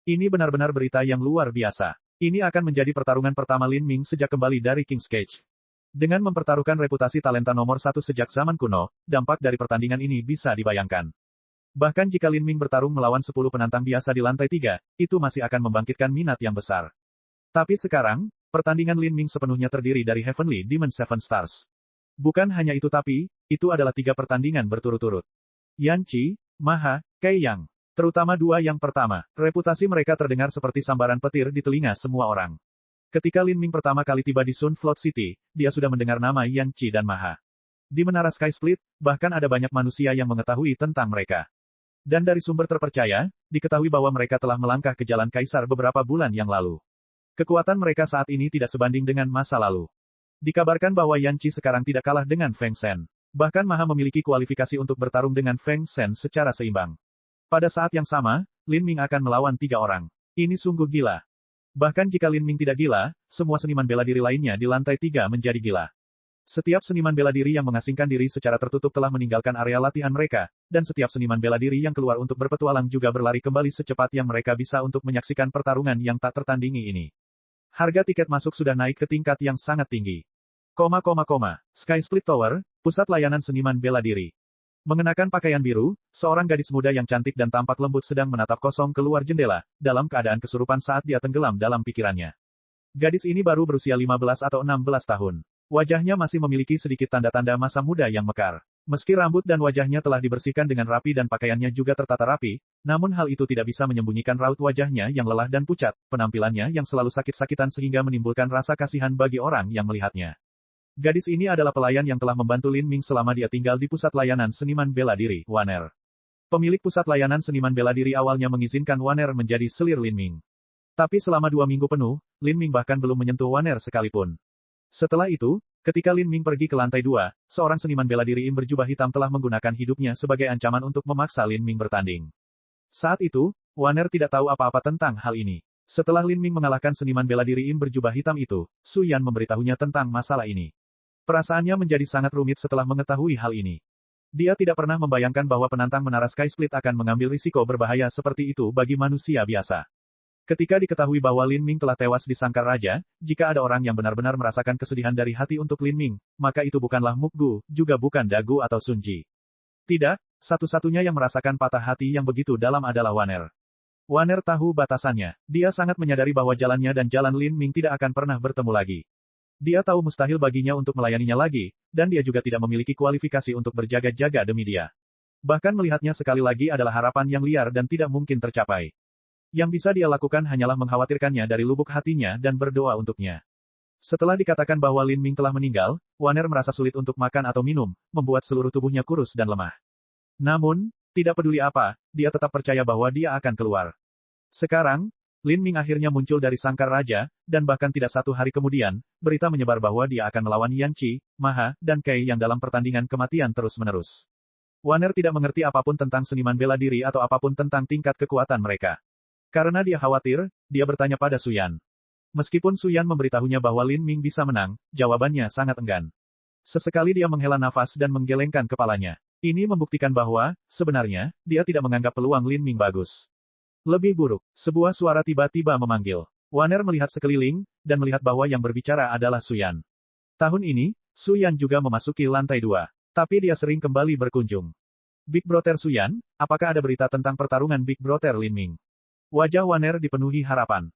Ini benar-benar berita yang luar biasa. Ini akan menjadi pertarungan pertama Lin Ming sejak kembali dari King's Cage. Dengan mempertaruhkan reputasi talenta nomor 1 sejak zaman kuno, dampak dari pertandingan ini bisa dibayangkan. Bahkan jika Lin Ming bertarung melawan 10 penantang biasa di lantai 3, itu masih akan membangkitkan minat yang besar. Tapi sekarang, pertandingan Lin Ming sepenuhnya terdiri dari Heavenly Demon Seven Stars. Bukan hanya itu tapi, itu adalah 3 pertandingan berturut-turut. Yan Qi, Maha, Kai Yang. Terutama 2 yang pertama, reputasi mereka terdengar seperti sambaran petir di telinga semua orang. Ketika Lin Ming pertama kali tiba di Sun Float City, dia sudah mendengar nama Yan Qi dan Maha. Di Menara Sky Split, bahkan ada banyak manusia yang mengetahui tentang mereka. Dan dari sumber terpercaya, diketahui bahwa mereka telah melangkah ke Jalan Kaisar beberapa bulan yang lalu. Kekuatan mereka saat ini tidak sebanding dengan masa lalu. Dikabarkan bahwa Yan Qi sekarang tidak kalah dengan Feng Shen. Bahkan Maha memiliki kualifikasi untuk bertarung dengan Feng Shen secara seimbang. Pada saat yang sama, Lin Ming akan melawan 3 orang. Ini sungguh gila. Bahkan jika Lin Ming tidak gila, semua seniman bela diri lainnya di lantai 3 menjadi gila. Setiap seniman bela diri yang mengasingkan diri secara tertutup telah meninggalkan area latihan mereka, dan setiap seniman bela diri yang keluar untuk berpetualang juga berlari kembali secepat yang mereka bisa untuk menyaksikan pertarungan yang tak tertandingi ini. Harga tiket masuk sudah naik ke tingkat yang sangat tinggi. Sky Split Tower, pusat layanan seniman bela diri. Mengenakan pakaian biru, seorang gadis muda yang cantik dan tampak lembut sedang menatap kosong keluar jendela, dalam keadaan kesurupan saat dia tenggelam dalam pikirannya. Gadis ini baru berusia 15 atau 16 tahun. Wajahnya masih memiliki sedikit tanda-tanda masa muda yang mekar. Meski rambut dan wajahnya telah dibersihkan dengan rapi dan pakaiannya juga tertata rapi, namun hal itu tidak bisa menyembunyikan raut wajahnya yang lelah dan pucat, penampilannya yang selalu sakit-sakitan sehingga menimbulkan rasa kasihan bagi orang yang melihatnya. Gadis ini adalah pelayan yang telah membantu Lin Ming selama dia tinggal di pusat layanan seniman bela diri, Waner. Pemilik pusat layanan seniman bela diri awalnya mengizinkan Waner menjadi selir Lin Ming. Tapi selama 2 minggu penuh, Lin Ming bahkan belum menyentuh Waner sekalipun. Setelah itu, ketika Lin Ming pergi ke lantai 2, seorang seniman bela diri im berjubah hitam telah menggunakan hidupnya sebagai ancaman untuk memaksa Lin Ming bertanding. Saat itu, Waner tidak tahu apa-apa tentang hal ini. Setelah Lin Ming mengalahkan seniman bela diri Im berjubah hitam itu, Su Yan memberitahunya tentang masalah ini. Perasaannya menjadi sangat rumit setelah mengetahui hal ini. Dia tidak pernah membayangkan bahwa penantang menara Sky Split akan mengambil risiko berbahaya seperti itu bagi manusia biasa. Ketika diketahui bahwa Lin Ming telah tewas di Sangkar Raja, jika ada orang yang benar-benar merasakan kesedihan dari hati untuk Lin Ming, maka itu bukanlah Mukgu, juga bukan Dagu atau Sun Ji. Tidak, satu-satunya yang merasakan patah hati yang begitu dalam adalah Waner. Waner tahu batasannya. Dia sangat menyadari bahwa jalannya dan jalan Lin Ming tidak akan pernah bertemu lagi. Dia tahu mustahil baginya untuk melayaninya lagi, dan dia juga tidak memiliki kualifikasi untuk berjaga-jaga demi dia. Bahkan melihatnya sekali lagi adalah harapan yang liar dan tidak mungkin tercapai. Yang bisa dia lakukan hanyalah mengkhawatirkannya dari lubuk hatinya dan berdoa untuknya. Setelah dikatakan bahwa Lin Ming telah meninggal, Waner merasa sulit untuk makan atau minum, membuat seluruh tubuhnya kurus dan lemah. Namun, tidak peduli apa, dia tetap percaya bahwa dia akan keluar. Sekarang, Lin Ming akhirnya muncul dari Sangkar Raja, dan bahkan tidak 1 hari kemudian, berita menyebar bahwa dia akan melawan Yan Qi, Maha, dan Kei yang dalam pertandingan kematian terus-menerus. Waner tidak mengerti apapun tentang seniman bela diri atau apapun tentang tingkat kekuatan mereka. Karena dia khawatir, dia bertanya pada Su Yan. Meskipun Su Yan memberitahunya bahwa Lin Ming bisa menang, jawabannya sangat enggan. Sesekali dia menghela nafas dan menggelengkan kepalanya. Ini membuktikan bahwa, sebenarnya, dia tidak menganggap peluang Lin Ming bagus. Lebih buruk, sebuah suara tiba-tiba memanggil. Waner melihat sekeliling, dan melihat bahwa yang berbicara adalah Su Yan. Tahun ini, Su Yan juga memasuki lantai 2. Tapi dia sering kembali berkunjung. Big Brother Su Yan, apakah ada berita tentang pertarungan Big Brother Lin Ming? Wajah Waner dipenuhi harapan.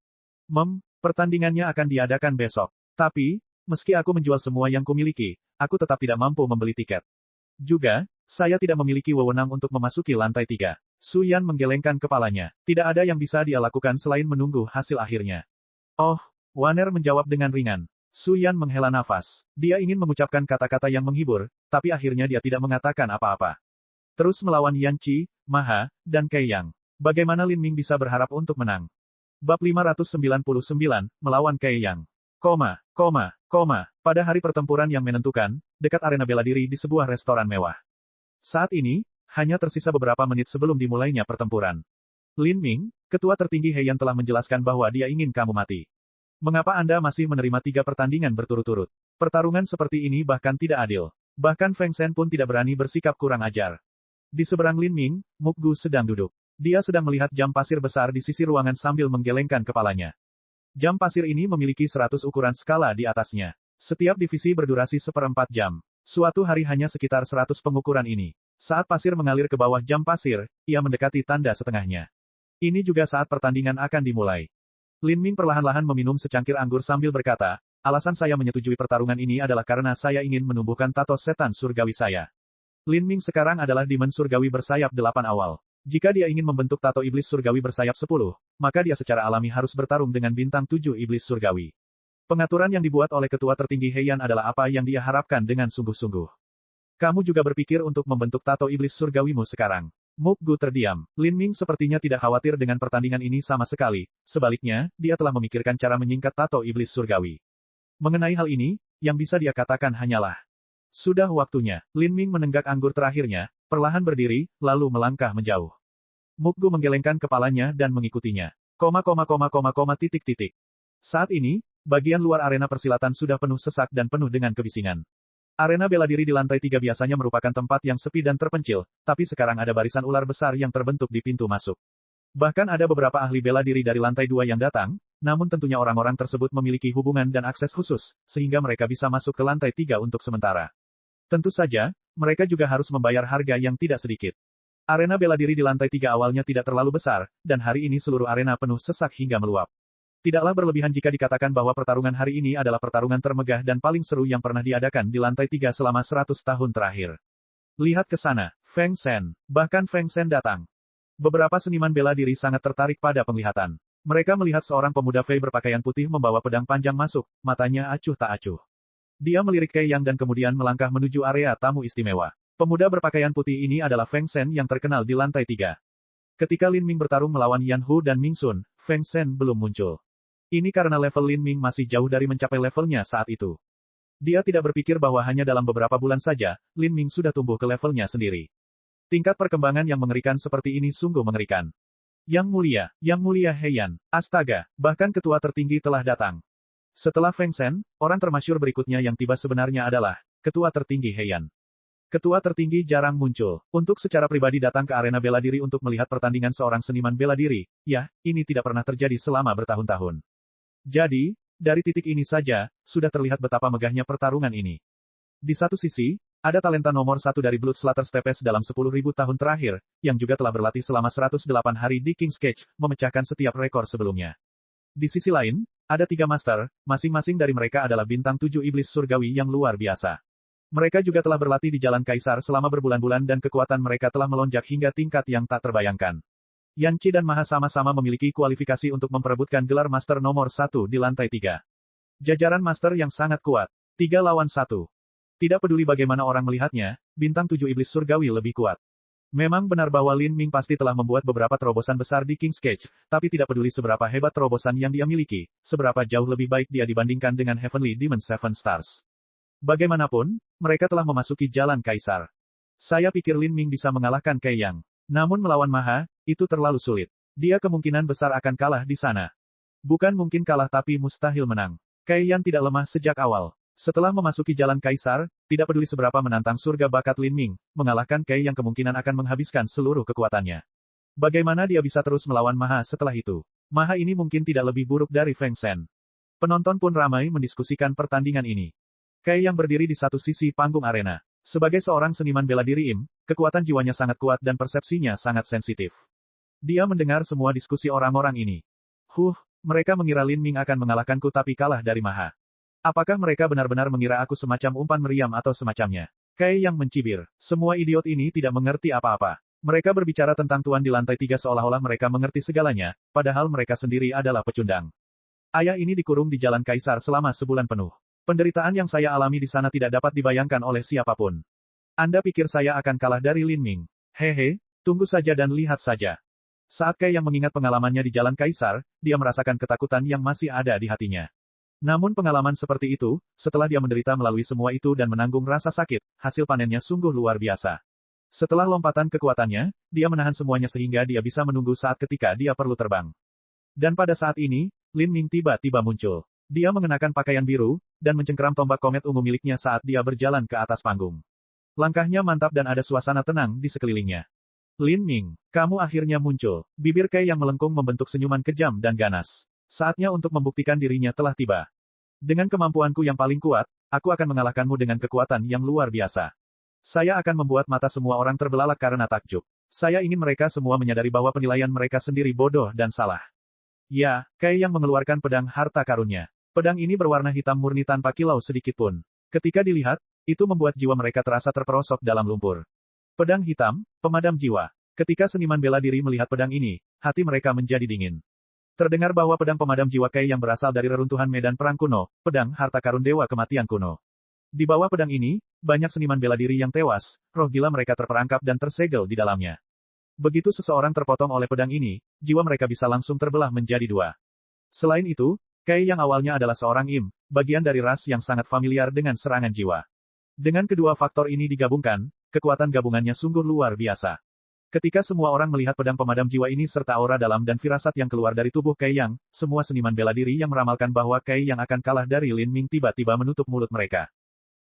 Pertandingannya akan diadakan besok. Tapi, meski aku menjual semua yang kumiliki, aku tetap tidak mampu membeli tiket. Juga, saya tidak memiliki wewenang untuk memasuki lantai 3. Su Yan menggelengkan kepalanya. Tidak ada yang bisa dia lakukan selain menunggu hasil akhirnya. Oh, Waner menjawab dengan ringan. Su Yan menghela nafas. Dia ingin mengucapkan kata-kata yang menghibur, tapi akhirnya dia tidak mengatakan apa-apa. Terus melawan Yan Qi, Maha, dan Kei Yang. Bagaimana Lin Ming bisa berharap untuk menang? Bab 599, melawan Kei Yang. Pada hari pertempuran yang menentukan, dekat arena bela diri di sebuah restoran mewah. Saat ini, hanya tersisa beberapa menit sebelum dimulainya pertempuran. Lin Ming, ketua tertinggi Heian telah menjelaskan bahwa dia ingin kamu mati. Mengapa Anda masih menerima 3 pertandingan berturut-turut? Pertarungan seperti ini bahkan tidak adil. Bahkan Feng Shen pun tidak berani bersikap kurang ajar. Di seberang Lin Ming, Mukgu sedang duduk. Dia sedang melihat jam pasir besar di sisi ruangan sambil menggelengkan kepalanya. Jam pasir ini memiliki 100 ukuran skala di atasnya. Setiap divisi berdurasi 1/4 jam. Suatu hari hanya sekitar 100 pengukuran ini. Saat pasir mengalir ke bawah jam pasir, ia mendekati tanda setengahnya. Ini juga saat pertandingan akan dimulai. Lin Ming perlahan-lahan meminum secangkir anggur sambil berkata, alasan saya menyetujui pertarungan ini adalah karena saya ingin menumbuhkan tato setan surgawi saya. Lin Ming sekarang adalah Demon surgawi bersayap 8 awal. Jika dia ingin membentuk tato iblis surgawi bersayap 10, maka dia secara alami harus bertarung dengan bintang 7 iblis surgawi. Pengaturan yang dibuat oleh ketua tertinggi Heian adalah apa yang dia harapkan dengan sungguh-sungguh. Kamu juga berpikir untuk membentuk tato iblis surgawimu sekarang. Mukgu terdiam. Lin Ming sepertinya tidak khawatir dengan pertandingan ini sama sekali, sebaliknya, dia telah memikirkan cara menyingkat tato iblis surgawi. Mengenai hal ini, yang bisa dia katakan hanyalah, sudah waktunya. Lin Ming menenggak anggur terakhirnya, perlahan berdiri, lalu melangkah menjauh. Mukgu menggelengkan kepalanya dan mengikutinya. Saat ini, bagian luar arena persilatan sudah penuh sesak dan penuh dengan kebisingan. Arena bela diri di lantai 3 biasanya merupakan tempat yang sepi dan terpencil, tapi sekarang ada barisan ular besar yang terbentuk di pintu masuk. Bahkan ada beberapa ahli bela diri dari lantai 2 yang datang, namun tentunya orang-orang tersebut memiliki hubungan dan akses khusus, sehingga mereka bisa masuk ke lantai 3 untuk sementara. Tentu saja, mereka juga harus membayar harga yang tidak sedikit. Arena bela diri di lantai 3 awalnya tidak terlalu besar, dan hari ini seluruh arena penuh sesak hingga meluap. Tidaklah berlebihan jika dikatakan bahwa pertarungan hari ini adalah pertarungan termegah dan paling seru yang pernah diadakan di lantai 3 selama 100 tahun terakhir. Lihat ke sana, Feng Shen. Bahkan Feng Shen datang. Beberapa seniman bela diri sangat tertarik pada penglihatan. Mereka melihat seorang pemuda Fei berpakaian putih membawa pedang panjang masuk, matanya acuh tak acuh. Dia melirik Kei Yang dan kemudian melangkah menuju area tamu istimewa. Pemuda berpakaian putih ini adalah Feng Shen yang terkenal di lantai 3. Ketika Lin Ming bertarung melawan Yan Hu dan Ming Sun, Feng Shen belum muncul. Ini karena level Lin Ming masih jauh dari mencapai levelnya saat itu. Dia tidak berpikir bahwa hanya dalam beberapa bulan saja, Lin Ming sudah tumbuh ke levelnya sendiri. Tingkat perkembangan yang mengerikan seperti ini sungguh mengerikan. Yang Mulia Heian. Astaga, bahkan ketua tertinggi telah datang. Setelah Feng Shen, orang termasyur berikutnya yang tiba sebenarnya adalah ketua tertinggi Heian. Ketua tertinggi jarang muncul. Untuk secara pribadi datang ke arena bela diri untuk melihat pertandingan seorang seniman bela diri, ya, ini tidak pernah terjadi selama bertahun-tahun. Jadi, dari titik ini saja, sudah terlihat betapa megahnya pertarungan ini. Di satu sisi, ada talenta nomor satu dari Bloodslater Steppes dalam 10.000 tahun terakhir, yang juga telah berlatih selama 108 hari di King's Cage, memecahkan setiap rekor sebelumnya. Di sisi lain, ada 3 master, masing-masing dari mereka adalah bintang 7 iblis surgawi yang luar biasa. Mereka juga telah berlatih di Jalan Kaisar selama berbulan-bulan dan kekuatan mereka telah melonjak hingga tingkat yang tak terbayangkan. Yan Qi dan Maha sama-sama memiliki kualifikasi untuk memperebutkan gelar master nomor 1 di lantai 3. Jajaran master yang sangat kuat. 3 lawan 1. Tidak peduli bagaimana orang melihatnya, bintang 7 iblis surgawi lebih kuat. Memang benar bahwa Lin Ming pasti telah membuat beberapa terobosan besar di King's Cage, tapi tidak peduli seberapa hebat terobosan yang dia miliki, seberapa jauh lebih baik dia dibandingkan dengan Heavenly Demon Seven Stars. Bagaimanapun, mereka telah memasuki Jalan Kaisar. Saya pikir Lin Ming bisa mengalahkan Kai Yang. Namun melawan Maha, itu terlalu sulit. Dia kemungkinan besar akan kalah di sana. Bukan mungkin kalah tapi mustahil menang. Kai Yang tidak lemah sejak awal. Setelah memasuki Jalan Kaisar, tidak peduli seberapa menantang surga bakat Lin Ming, mengalahkan Kai yang kemungkinan akan menghabiskan seluruh kekuatannya. Bagaimana dia bisa terus melawan Maha setelah itu? Maha ini mungkin tidak lebih buruk dari Feng Shen. Penonton pun ramai mendiskusikan pertandingan ini. Kai yang berdiri di satu sisi panggung arena. Sebagai seorang seniman bela diri kekuatan jiwanya sangat kuat dan persepsinya sangat sensitif. Dia mendengar semua diskusi orang-orang ini. Mereka mengira Lin Ming akan mengalahkanku tapi kalah dari Maha. Apakah mereka benar-benar mengira aku semacam umpan meriam atau semacamnya? Kai yang mencibir. Semua idiot ini tidak mengerti apa-apa. Mereka berbicara tentang tuan di lantai 3 seolah-olah mereka mengerti segalanya, padahal mereka sendiri adalah pecundang. Ayah ini dikurung di Jalan Kaisar selama sebulan penuh. Penderitaan yang saya alami di sana tidak dapat dibayangkan oleh siapapun. Anda pikir saya akan kalah dari Lin Ming? Hehe, tunggu saja dan lihat saja. Saat Kai yang mengingat pengalamannya di Jalan Kaisar, dia merasakan ketakutan yang masih ada di hatinya. Namun pengalaman seperti itu, setelah dia menderita melalui semua itu dan menanggung rasa sakit, hasil panennya sungguh luar biasa. Setelah lompatan kekuatannya, dia menahan semuanya sehingga dia bisa menunggu saat ketika dia perlu terbang. Dan pada saat ini, Lin Ming tiba-tiba muncul. Dia mengenakan pakaian biru, dan mencengkeram tombak komet ungu miliknya saat dia berjalan ke atas panggung. Langkahnya mantap dan ada suasana tenang di sekelilingnya. Lin Ming, kamu akhirnya muncul. Bibir Kai yang melengkung membentuk senyuman kejam dan ganas. Saatnya untuk membuktikan dirinya telah tiba. Dengan kemampuanku yang paling kuat, aku akan mengalahkanmu dengan kekuatan yang luar biasa. Saya akan membuat mata semua orang terbelalak karena takjub. Saya ingin mereka semua menyadari bahwa penilaian mereka sendiri bodoh dan salah. Ya, Kai yang mengeluarkan pedang harta karunnya. Pedang ini berwarna hitam murni tanpa kilau sedikitpun. Ketika dilihat, itu membuat jiwa mereka terasa terperosok dalam lumpur. Pedang hitam, pemadam jiwa. Ketika seniman bela diri melihat pedang ini, hati mereka menjadi dingin. Terdengar bahwa pedang pemadam jiwa Kai yang berasal dari reruntuhan medan perang kuno, pedang harta karun dewa kematian kuno. Di bawah pedang ini, banyak seniman bela diri yang tewas, roh gila mereka terperangkap dan tersegel di dalamnya. Begitu seseorang terpotong oleh pedang ini, jiwa mereka bisa langsung terbelah menjadi 2. Selain itu, Kai yang awalnya adalah seorang bagian dari ras yang sangat familiar dengan serangan jiwa. Dengan kedua faktor ini digabungkan, kekuatan gabungannya sungguh luar biasa. Ketika semua orang melihat pedang pemadam jiwa ini serta aura dalam dan firasat yang keluar dari tubuh Kai Yang, semua seniman bela diri yang meramalkan bahwa Kai Yang akan kalah dari Lin Ming tiba-tiba menutup mulut mereka.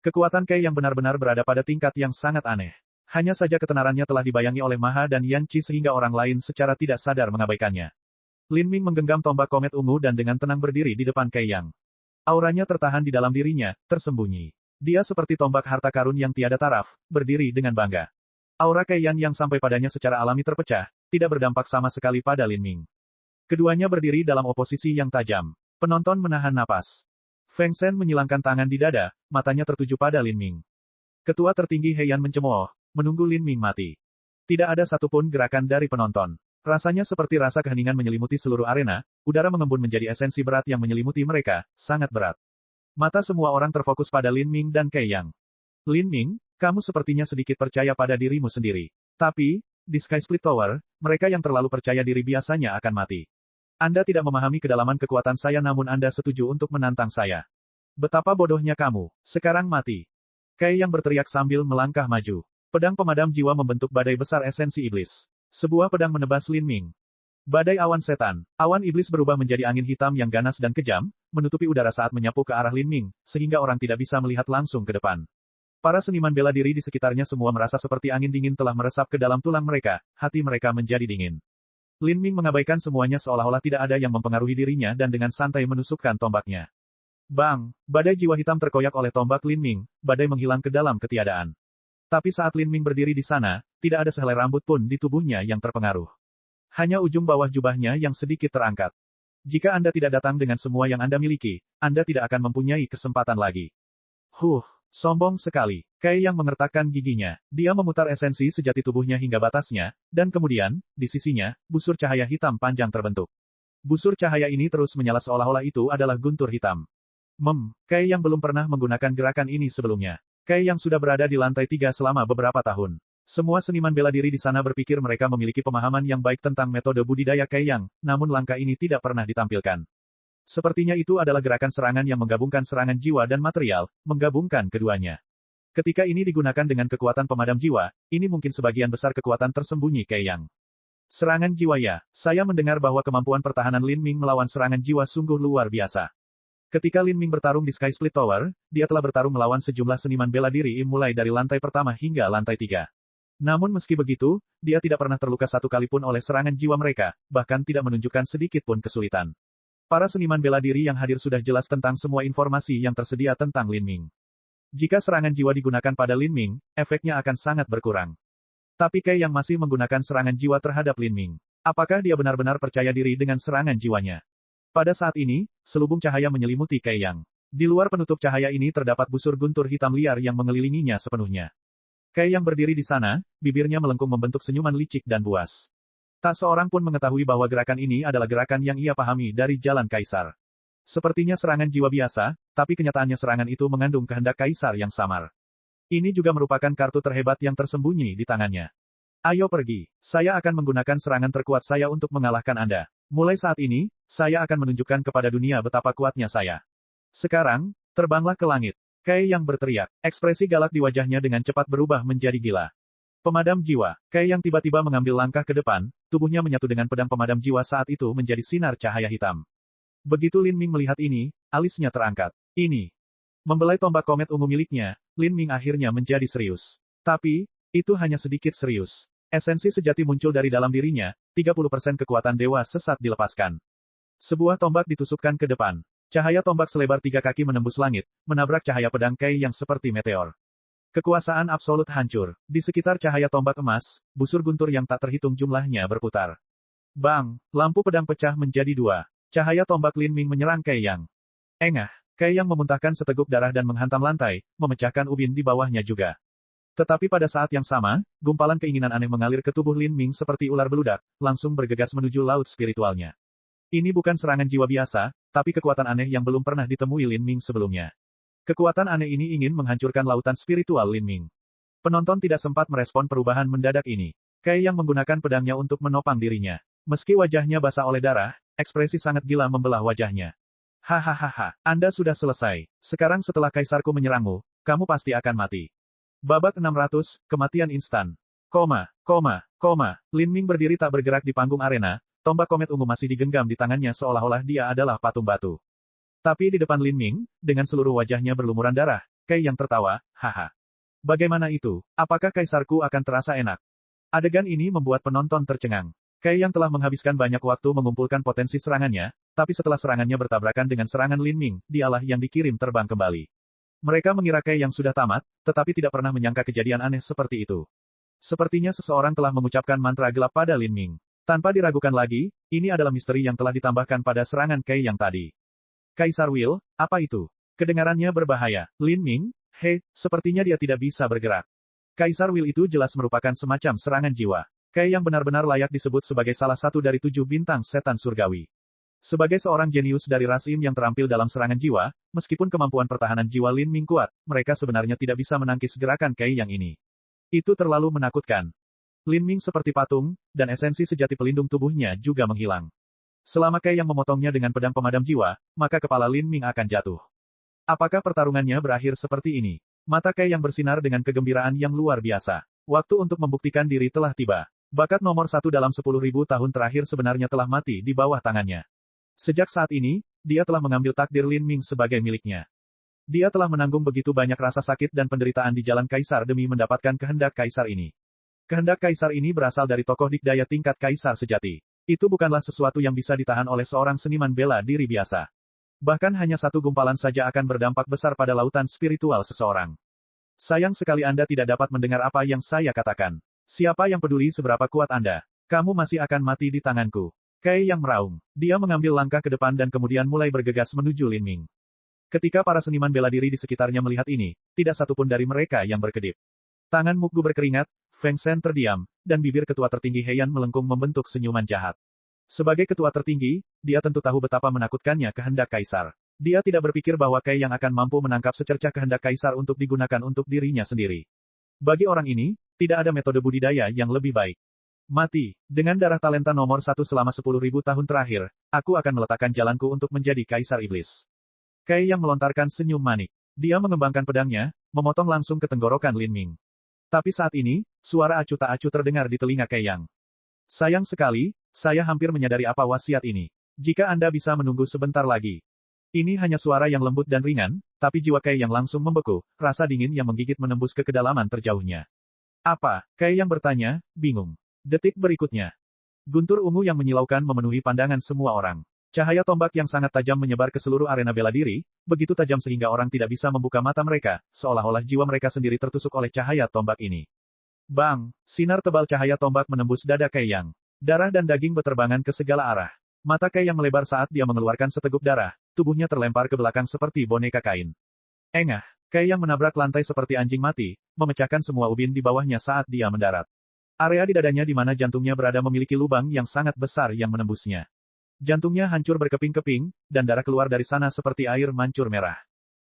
Kekuatan Kai Yang benar-benar berada pada tingkat yang sangat aneh. Hanya saja ketenarannya telah dibayangi oleh Maha dan Yan Qi sehingga orang lain secara tidak sadar mengabaikannya. Lin Ming menggenggam tombak komet ungu dan dengan tenang berdiri di depan Kai Yang. Auranya tertahan di dalam dirinya, tersembunyi. Dia seperti tombak harta karun yang tiada taraf, berdiri dengan bangga. Aura Kai yang sampai padanya secara alami terpecah, tidak berdampak sama sekali pada Lin Ming. Keduanya berdiri dalam oposisi yang tajam. Penonton menahan napas. Feng Shen menyilangkan tangan di dada, matanya tertuju pada Lin Ming. Ketua tertinggi Heian mencemooh, menunggu Lin Ming mati. Tidak ada satupun gerakan dari penonton. Rasanya seperti rasa keheningan menyelimuti seluruh arena, udara mengembun menjadi esensi berat yang menyelimuti mereka, sangat berat. Mata semua orang terfokus pada Lin Ming dan Kai Yang. Lin Ming, kamu sepertinya sedikit percaya pada dirimu sendiri. Tapi, di Sky Split Tower, mereka yang terlalu percaya diri biasanya akan mati. Anda tidak memahami kedalaman kekuatan saya namun Anda setuju untuk menantang saya. Betapa bodohnya kamu, sekarang mati. Kai yang berteriak sambil melangkah maju. Pedang pemadam jiwa membentuk badai besar esensi iblis. Sebuah pedang menebas Lin Ming. Badai awan setan. Awan iblis berubah menjadi angin hitam yang ganas dan kejam, menutupi udara saat menyapu ke arah Lin Ming, sehingga orang tidak bisa melihat langsung ke depan. Para seniman bela diri di sekitarnya semua merasa seperti angin dingin telah meresap ke dalam tulang mereka, hati mereka menjadi dingin. Lin Ming mengabaikan semuanya seolah-olah tidak ada yang mempengaruhi dirinya dan dengan santai menusukkan tombaknya. Bang! Badai jiwa hitam terkoyak oleh tombak Lin Ming, badai menghilang ke dalam ketiadaan. Tapi saat Lin Ming berdiri di sana, tidak ada sehelai rambut pun di tubuhnya yang terpengaruh. Hanya ujung bawah jubahnya yang sedikit terangkat. Jika Anda tidak datang dengan semua yang Anda miliki, Anda tidak akan mempunyai kesempatan lagi. Sombong sekali. Kai yang mengertakkan giginya. Dia memutar esensi sejati tubuhnya hingga batasnya, dan kemudian, di sisinya, busur cahaya hitam panjang terbentuk. Busur cahaya ini terus menyala seolah-olah itu adalah guntur hitam. Kai yang belum pernah menggunakan gerakan ini sebelumnya. Kai yang sudah berada di lantai 3 selama beberapa tahun. Semua seniman bela diri di sana berpikir mereka memiliki pemahaman yang baik tentang metode budidaya Kai Yang, namun langkah ini tidak pernah ditampilkan. Sepertinya itu adalah gerakan serangan yang menggabungkan serangan jiwa dan material, menggabungkan keduanya. Ketika ini digunakan dengan kekuatan pemadam jiwa, ini mungkin sebagian besar kekuatan tersembunyi Kai Yang. Serangan jiwa ya, saya mendengar bahwa kemampuan pertahanan Lin Ming melawan serangan jiwa sungguh luar biasa. Ketika Lin Ming bertarung di Sky Split Tower, dia telah bertarung melawan sejumlah seniman bela diri mulai dari lantai pertama hingga lantai 3. Namun meski begitu, dia tidak pernah terluka satu kali pun oleh serangan jiwa mereka, bahkan tidak menunjukkan sedikit pun kesulitan. Para seniman bela diri yang hadir sudah jelas tentang semua informasi yang tersedia tentang Lin Ming. Jika serangan jiwa digunakan pada Lin Ming, efeknya akan sangat berkurang. Tapi Kai yang masih menggunakan serangan jiwa terhadap Lin Ming. Apakah dia benar-benar percaya diri dengan serangan jiwanya? Pada saat ini, selubung cahaya menyelimuti Kai Yang. Di luar penutup cahaya ini terdapat busur guntur hitam liar yang mengelilinginya sepenuhnya. Kai yang berdiri di sana, bibirnya melengkung membentuk senyuman licik dan buas. Tak seorang pun mengetahui bahwa gerakan ini adalah gerakan yang ia pahami dari Jalan Kaisar. Sepertinya serangan jiwa biasa, tapi kenyataannya serangan itu mengandung kehendak Kaisar yang samar. Ini juga merupakan kartu terhebat yang tersembunyi di tangannya. Ayo pergi, saya akan menggunakan serangan terkuat saya untuk mengalahkan Anda. Mulai saat ini, saya akan menunjukkan kepada dunia betapa kuatnya saya. Sekarang, terbanglah ke langit. Kai yang berteriak, ekspresi galak di wajahnya dengan cepat berubah menjadi gila. Pemadam jiwa, Kai yang tiba-tiba mengambil langkah ke depan, tubuhnya menyatu dengan pedang pemadam jiwa saat itu menjadi sinar cahaya hitam. Begitu Lin Ming melihat ini, alisnya terangkat. Ini. Membelai tombak komet ungu miliknya, Lin Ming akhirnya menjadi serius. Tapi, itu hanya sedikit serius. Esensi sejati muncul dari dalam dirinya, 30% kekuatan dewa sesat dilepaskan. Sebuah tombak ditusukkan ke depan. Cahaya tombak selebar 3 kaki menembus langit, menabrak cahaya pedang Kai yang seperti meteor. Kekuasaan absolut hancur. Di sekitar cahaya tombak emas, busur guntur yang tak terhitung jumlahnya berputar. Bang! Lampu pedang pecah menjadi 2. Cahaya tombak Lin Ming menyerang Kai Yang. Engah! Kai Yang memuntahkan seteguk darah dan menghantam lantai, memecahkan ubin di bawahnya juga. Tetapi pada saat yang sama, gumpalan keinginan aneh mengalir ke tubuh Lin Ming seperti ular beludak, langsung bergegas menuju laut spiritualnya. Ini bukan serangan jiwa biasa, tapi kekuatan aneh yang belum pernah ditemui Lin Ming sebelumnya. Kekuatan aneh ini ingin menghancurkan lautan spiritual Lin Ming. Penonton tidak sempat merespon perubahan mendadak ini. Kai yang menggunakan pedangnya untuk menopang dirinya. Meski wajahnya basah oleh darah, ekspresi sangat gila membelah wajahnya. Hahaha, Anda sudah selesai. Sekarang setelah kaisarku menyerangmu, kamu pasti akan mati. Babak 600, kematian instan. Lin Ming berdiri tak bergerak di panggung arena. Tombak komet ungu masih digenggam di tangannya seolah-olah dia adalah patung batu. Tapi di depan Lin Ming, dengan seluruh wajahnya berlumuran darah, Kai yang tertawa, haha. Bagaimana itu? Apakah kaisarku akan terasa enak? Adegan ini membuat penonton tercengang. Kai yang telah menghabiskan banyak waktu mengumpulkan potensi serangannya, tapi setelah serangannya bertabrakan dengan serangan Lin Ming, dialah yang dikirim terbang kembali. Mereka mengira Kai yang sudah tamat, tetapi tidak pernah menyangka kejadian aneh seperti itu. Sepertinya seseorang telah mengucapkan mantra gelap pada Lin Ming. Tanpa diragukan lagi, ini adalah misteri yang telah ditambahkan pada serangan Kai yang tadi. Kaisar Will, apa itu? Kedengarannya berbahaya. Lin Ming, sepertinya dia tidak bisa bergerak. Kaisar Will itu jelas merupakan semacam serangan jiwa. Kai yang benar-benar layak disebut sebagai salah satu dari 7 bintang setan surgawi. Sebagai seorang jenius dari Rasim yang terampil dalam serangan jiwa, meskipun kemampuan pertahanan jiwa Lin Ming kuat, mereka sebenarnya tidak bisa menangkis gerakan Kai yang ini. Itu terlalu menakutkan. Lin Ming seperti patung, dan esensi sejati pelindung tubuhnya juga menghilang. Selama Kai yang memotongnya dengan pedang pemadam jiwa, maka kepala Lin Ming akan jatuh. Apakah pertarungannya berakhir seperti ini? Mata Kai yang bersinar dengan kegembiraan yang luar biasa. Waktu untuk membuktikan diri telah tiba. Bakat nomor 1 dalam 10.000 tahun terakhir sebenarnya telah mati di bawah tangannya. Sejak saat ini, dia telah mengambil takdir Lin Ming sebagai miliknya. Dia telah menanggung begitu banyak rasa sakit dan penderitaan di jalan kaisar demi mendapatkan kehendak kaisar ini. Kehendak kaisar ini berasal dari tokoh dikdaya tingkat kaisar sejati. Itu bukanlah sesuatu yang bisa ditahan oleh seorang seniman bela diri biasa. Bahkan hanya satu gumpalan saja akan berdampak besar pada lautan spiritual seseorang. Sayang sekali Anda tidak dapat mendengar apa yang saya katakan. Siapa yang peduli seberapa kuat Anda? Kamu masih akan mati di tanganku. Kai yang meraung. Dia mengambil langkah ke depan dan kemudian mulai bergegas menuju Lin Ming. Ketika para seniman bela diri di sekitarnya melihat ini, tidak satupun dari mereka yang berkedip. Tangan Mukgu berkeringat, Feng Shen terdiam, dan bibir ketua tertinggi Heian melengkung membentuk senyuman jahat. Sebagai ketua tertinggi, dia tentu tahu betapa menakutkannya kehendak kaisar. Dia tidak berpikir bahwa Kai yang akan mampu menangkap secercah kehendak kaisar untuk digunakan untuk dirinya sendiri. Bagi orang ini, tidak ada metode budidaya yang lebih baik. Mati. Dengan darah talenta nomor 1 selama 10.000 tahun terakhir, aku akan meletakkan jalanku untuk menjadi kaisar iblis. Kai yang melontarkan senyum manik. Dia mengembangkan pedangnya, memotong langsung ke tenggorokan Lin Ming. Tapi saat ini, suara acuh tak acuh terdengar di telinga Kai Yang. Sayang sekali, saya hampir menyadari apa wasiat ini. Jika Anda bisa menunggu sebentar lagi. Ini hanya suara yang lembut dan ringan, tapi jiwa Kai yang langsung membeku, rasa dingin yang menggigit menembus ke kedalaman terjauhnya. Apa? Kai yang bertanya, bingung. Detik berikutnya. Guntur ungu yang menyilaukan memenuhi pandangan semua orang. Cahaya tombak yang sangat tajam menyebar ke seluruh arena bela diri, begitu tajam sehingga orang tidak bisa membuka mata mereka, seolah-olah jiwa mereka sendiri tertusuk oleh cahaya tombak ini. Bang! Sinar tebal cahaya tombak menembus dada Kai Yang. Darah dan daging beterbangan ke segala arah. Mata Kai yang melebar saat dia mengeluarkan seteguk darah, tubuhnya terlempar ke belakang seperti boneka kain. Engah, Kai yang menabrak lantai seperti anjing mati, memecahkan semua ubin di bawahnya saat dia mendarat. Area di dadanya di mana jantungnya berada memiliki lubang yang sangat besar yang menembusnya. Jantungnya hancur berkeping-keping, dan darah keluar dari sana seperti air mancur merah.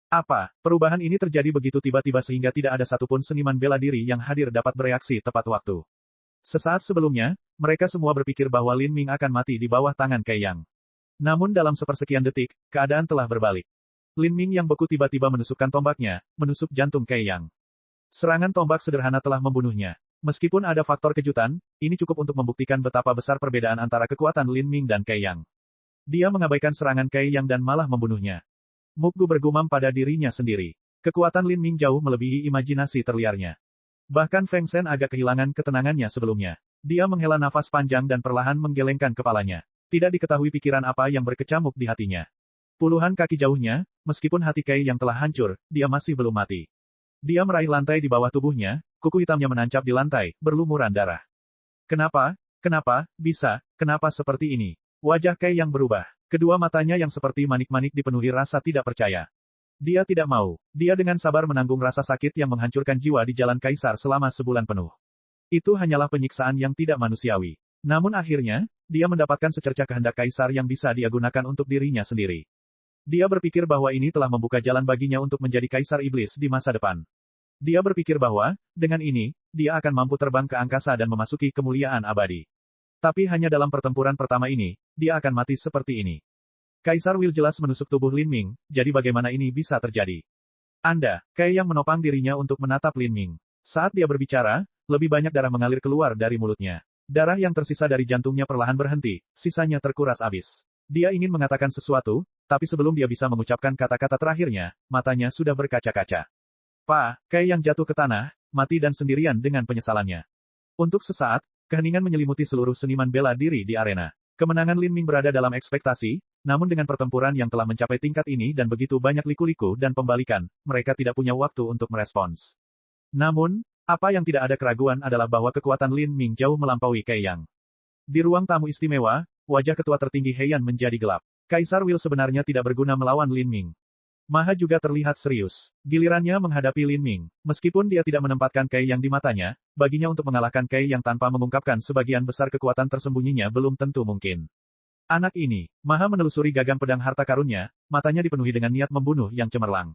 Apa, perubahan ini terjadi begitu tiba-tiba sehingga tidak ada satupun seniman bela diri yang hadir dapat bereaksi tepat waktu. Sesaat sebelumnya, mereka semua berpikir bahwa Lin Ming akan mati di bawah tangan Kai Yang. Namun dalam sepersekian detik, keadaan telah berbalik. Lin Ming yang beku tiba-tiba menusukkan tombaknya, menusuk jantung Kai Yang. Serangan tombak sederhana telah membunuhnya. Meskipun ada faktor kejutan, ini cukup untuk membuktikan betapa besar perbedaan antara kekuatan Lin Ming dan Kai Yang. Dia mengabaikan serangan Kai Yang dan malah membunuhnya. Mukgu bergumam pada dirinya sendiri. Kekuatan Lin Ming jauh melebihi imajinasi terliarnya. Bahkan Feng Shen agak kehilangan ketenangannya sebelumnya. Dia menghela nafas panjang dan perlahan menggelengkan kepalanya. Tidak diketahui pikiran apa yang berkecamuk di hatinya. Puluhan kaki jauhnya, meskipun hati Kai yang telah hancur, dia masih belum mati. Dia meraih lantai di bawah tubuhnya, kuku hitamnya menancap di lantai, berlumuran darah. Kenapa? Kenapa? Kenapa seperti ini? Wajah Kai yang berubah. Kedua matanya yang seperti manik-manik dipenuhi rasa tidak percaya. Dia tidak mau. Dia dengan sabar menanggung rasa sakit yang menghancurkan jiwa di jalan kaisar selama sebulan penuh. Itu hanyalah penyiksaan yang tidak manusiawi. Namun akhirnya, dia mendapatkan secercah kehendak kaisar yang bisa dia gunakan untuk dirinya sendiri. Dia berpikir bahwa ini telah membuka jalan baginya untuk menjadi kaisar iblis di masa depan. Dia berpikir bahwa, dengan ini, dia akan mampu terbang ke angkasa dan memasuki kemuliaan abadi. Tapi hanya dalam pertempuran pertama ini, dia akan mati seperti ini. Kaisar Will jelas menusuk tubuh Lin Ming, jadi bagaimana ini bisa terjadi? Anda, Kai yang menopang dirinya untuk menatap Lin Ming. Saat dia berbicara, lebih banyak darah mengalir keluar dari mulutnya. Darah yang tersisa dari jantungnya perlahan berhenti, sisanya terkuras habis. Dia ingin mengatakan sesuatu, tapi sebelum dia bisa mengucapkan kata-kata terakhirnya, matanya sudah berkaca-kaca. Kai yang jatuh ke tanah, mati dan sendirian dengan penyesalannya. Untuk sesaat, keheningan menyelimuti seluruh seniman bela diri di arena. Kemenangan Lin Ming berada dalam ekspektasi, namun dengan pertempuran yang telah mencapai tingkat ini dan begitu banyak liku-liku dan pembalikan, mereka tidak punya waktu untuk merespons. Namun, apa yang tidak ada keraguan adalah bahwa kekuatan Lin Ming jauh melampaui Kai Yang. Di ruang tamu istimewa, wajah ketua tertinggi Heian menjadi gelap. Kaisar Will sebenarnya tidak berguna melawan Lin Ming. Maha juga terlihat serius. Gilirannya menghadapi Lin Ming. Meskipun dia tidak menempatkan Kai Yang di matanya, baginya untuk mengalahkan Kai Yang tanpa mengungkapkan sebagian besar kekuatan tersembunyinya belum tentu mungkin. Anak ini, Maha menelusuri gagang pedang harta karunnya, matanya dipenuhi dengan niat membunuh yang cemerlang.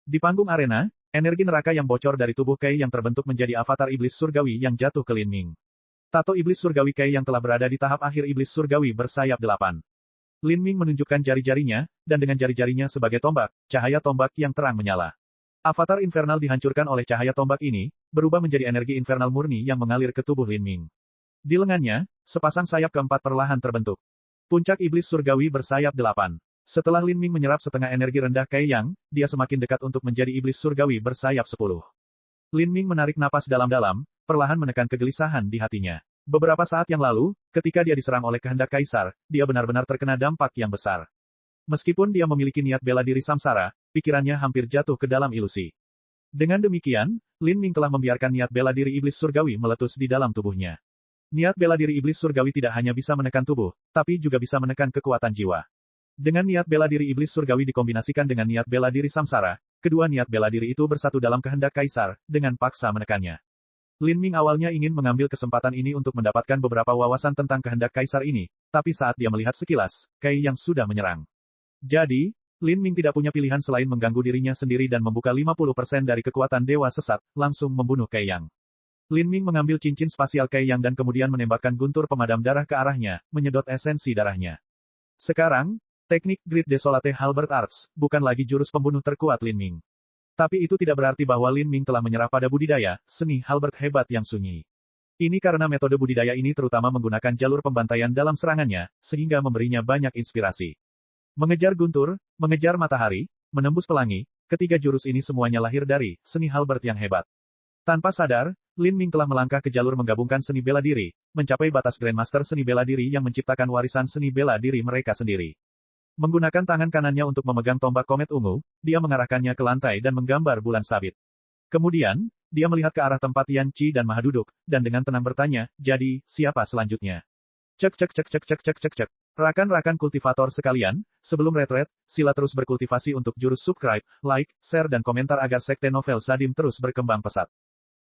Di panggung arena, energi neraka yang bocor dari tubuh Kai Yang terbentuk menjadi avatar iblis surgawi yang jatuh ke Lin Ming. Tato iblis surgawi Kai Yang telah berada di tahap akhir iblis surgawi bersayap 8. Lin Ming menunjukkan jari-jarinya, dan dengan jari-jarinya sebagai tombak, cahaya tombak yang terang menyala. Avatar infernal dihancurkan oleh cahaya tombak ini, berubah menjadi energi infernal murni yang mengalir ke tubuh Lin Ming. Di lengannya, sepasang sayap keempat perlahan terbentuk. Puncak iblis surgawi bersayap 8. Setelah Lin Ming menyerap setengah energi rendah Kai Yang, dia semakin dekat untuk menjadi iblis surgawi bersayap 10. Lin Ming menarik napas dalam-dalam, perlahan menekan kegelisahan di hatinya. Beberapa saat yang lalu, ketika dia diserang oleh kehendak kaisar, dia benar-benar terkena dampak yang besar. Meskipun dia memiliki niat bela diri samsara, pikirannya hampir jatuh ke dalam ilusi. Dengan demikian, Lin Ming telah membiarkan niat bela diri iblis surgawi meletus di dalam tubuhnya. Niat bela diri iblis surgawi tidak hanya bisa menekan tubuh, tapi juga bisa menekan kekuatan jiwa. Dengan niat bela diri iblis surgawi dikombinasikan dengan niat bela diri samsara, kedua niat bela diri itu bersatu dalam kehendak kaisar, dengan paksa menekannya. Lin Ming awalnya ingin mengambil kesempatan ini untuk mendapatkan beberapa wawasan tentang kehendak kaisar ini, tapi saat dia melihat sekilas, Kai Yang sudah menyerang. Jadi, Lin Ming tidak punya pilihan selain mengganggu dirinya sendiri dan membuka 50% dari kekuatan Dewa Sesat, langsung membunuh Kai Yang. Lin Ming mengambil cincin spasial Kai Yang dan kemudian menembakkan guntur pemadam darah ke arahnya, menyedot esensi darahnya. Sekarang, teknik Great Desolate Halberd Arts, bukan lagi jurus pembunuh terkuat Lin Ming. Tapi itu tidak berarti bahwa Lin Ming telah menyerah pada budidaya, seni Halberd hebat yang sunyi. Ini karena metode budidaya ini terutama menggunakan jalur pembantaian dalam serangannya, sehingga memberinya banyak inspirasi. Mengejar guntur, mengejar matahari, menembus pelangi, ketiga jurus ini semuanya lahir dari seni Halberd yang hebat. Tanpa sadar, Lin Ming telah melangkah ke jalur menggabungkan seni bela diri, mencapai batas Grandmaster seni bela diri yang menciptakan warisan seni bela diri mereka sendiri. Menggunakan tangan kanannya untuk memegang tombak komet ungu, dia mengarahkannya ke lantai dan menggambar bulan sabit. Kemudian, dia melihat ke arah tempat Yan Qi dan Maha duduk, dan dengan tenang bertanya, jadi, siapa selanjutnya? Cek cek cek cek cek cek cek cek. Rakan-rakan kultivator sekalian, sebelum retret, sila terus berkultivasi untuk jurus subscribe, like, share dan komentar agar sekte novel Sadim terus berkembang pesat.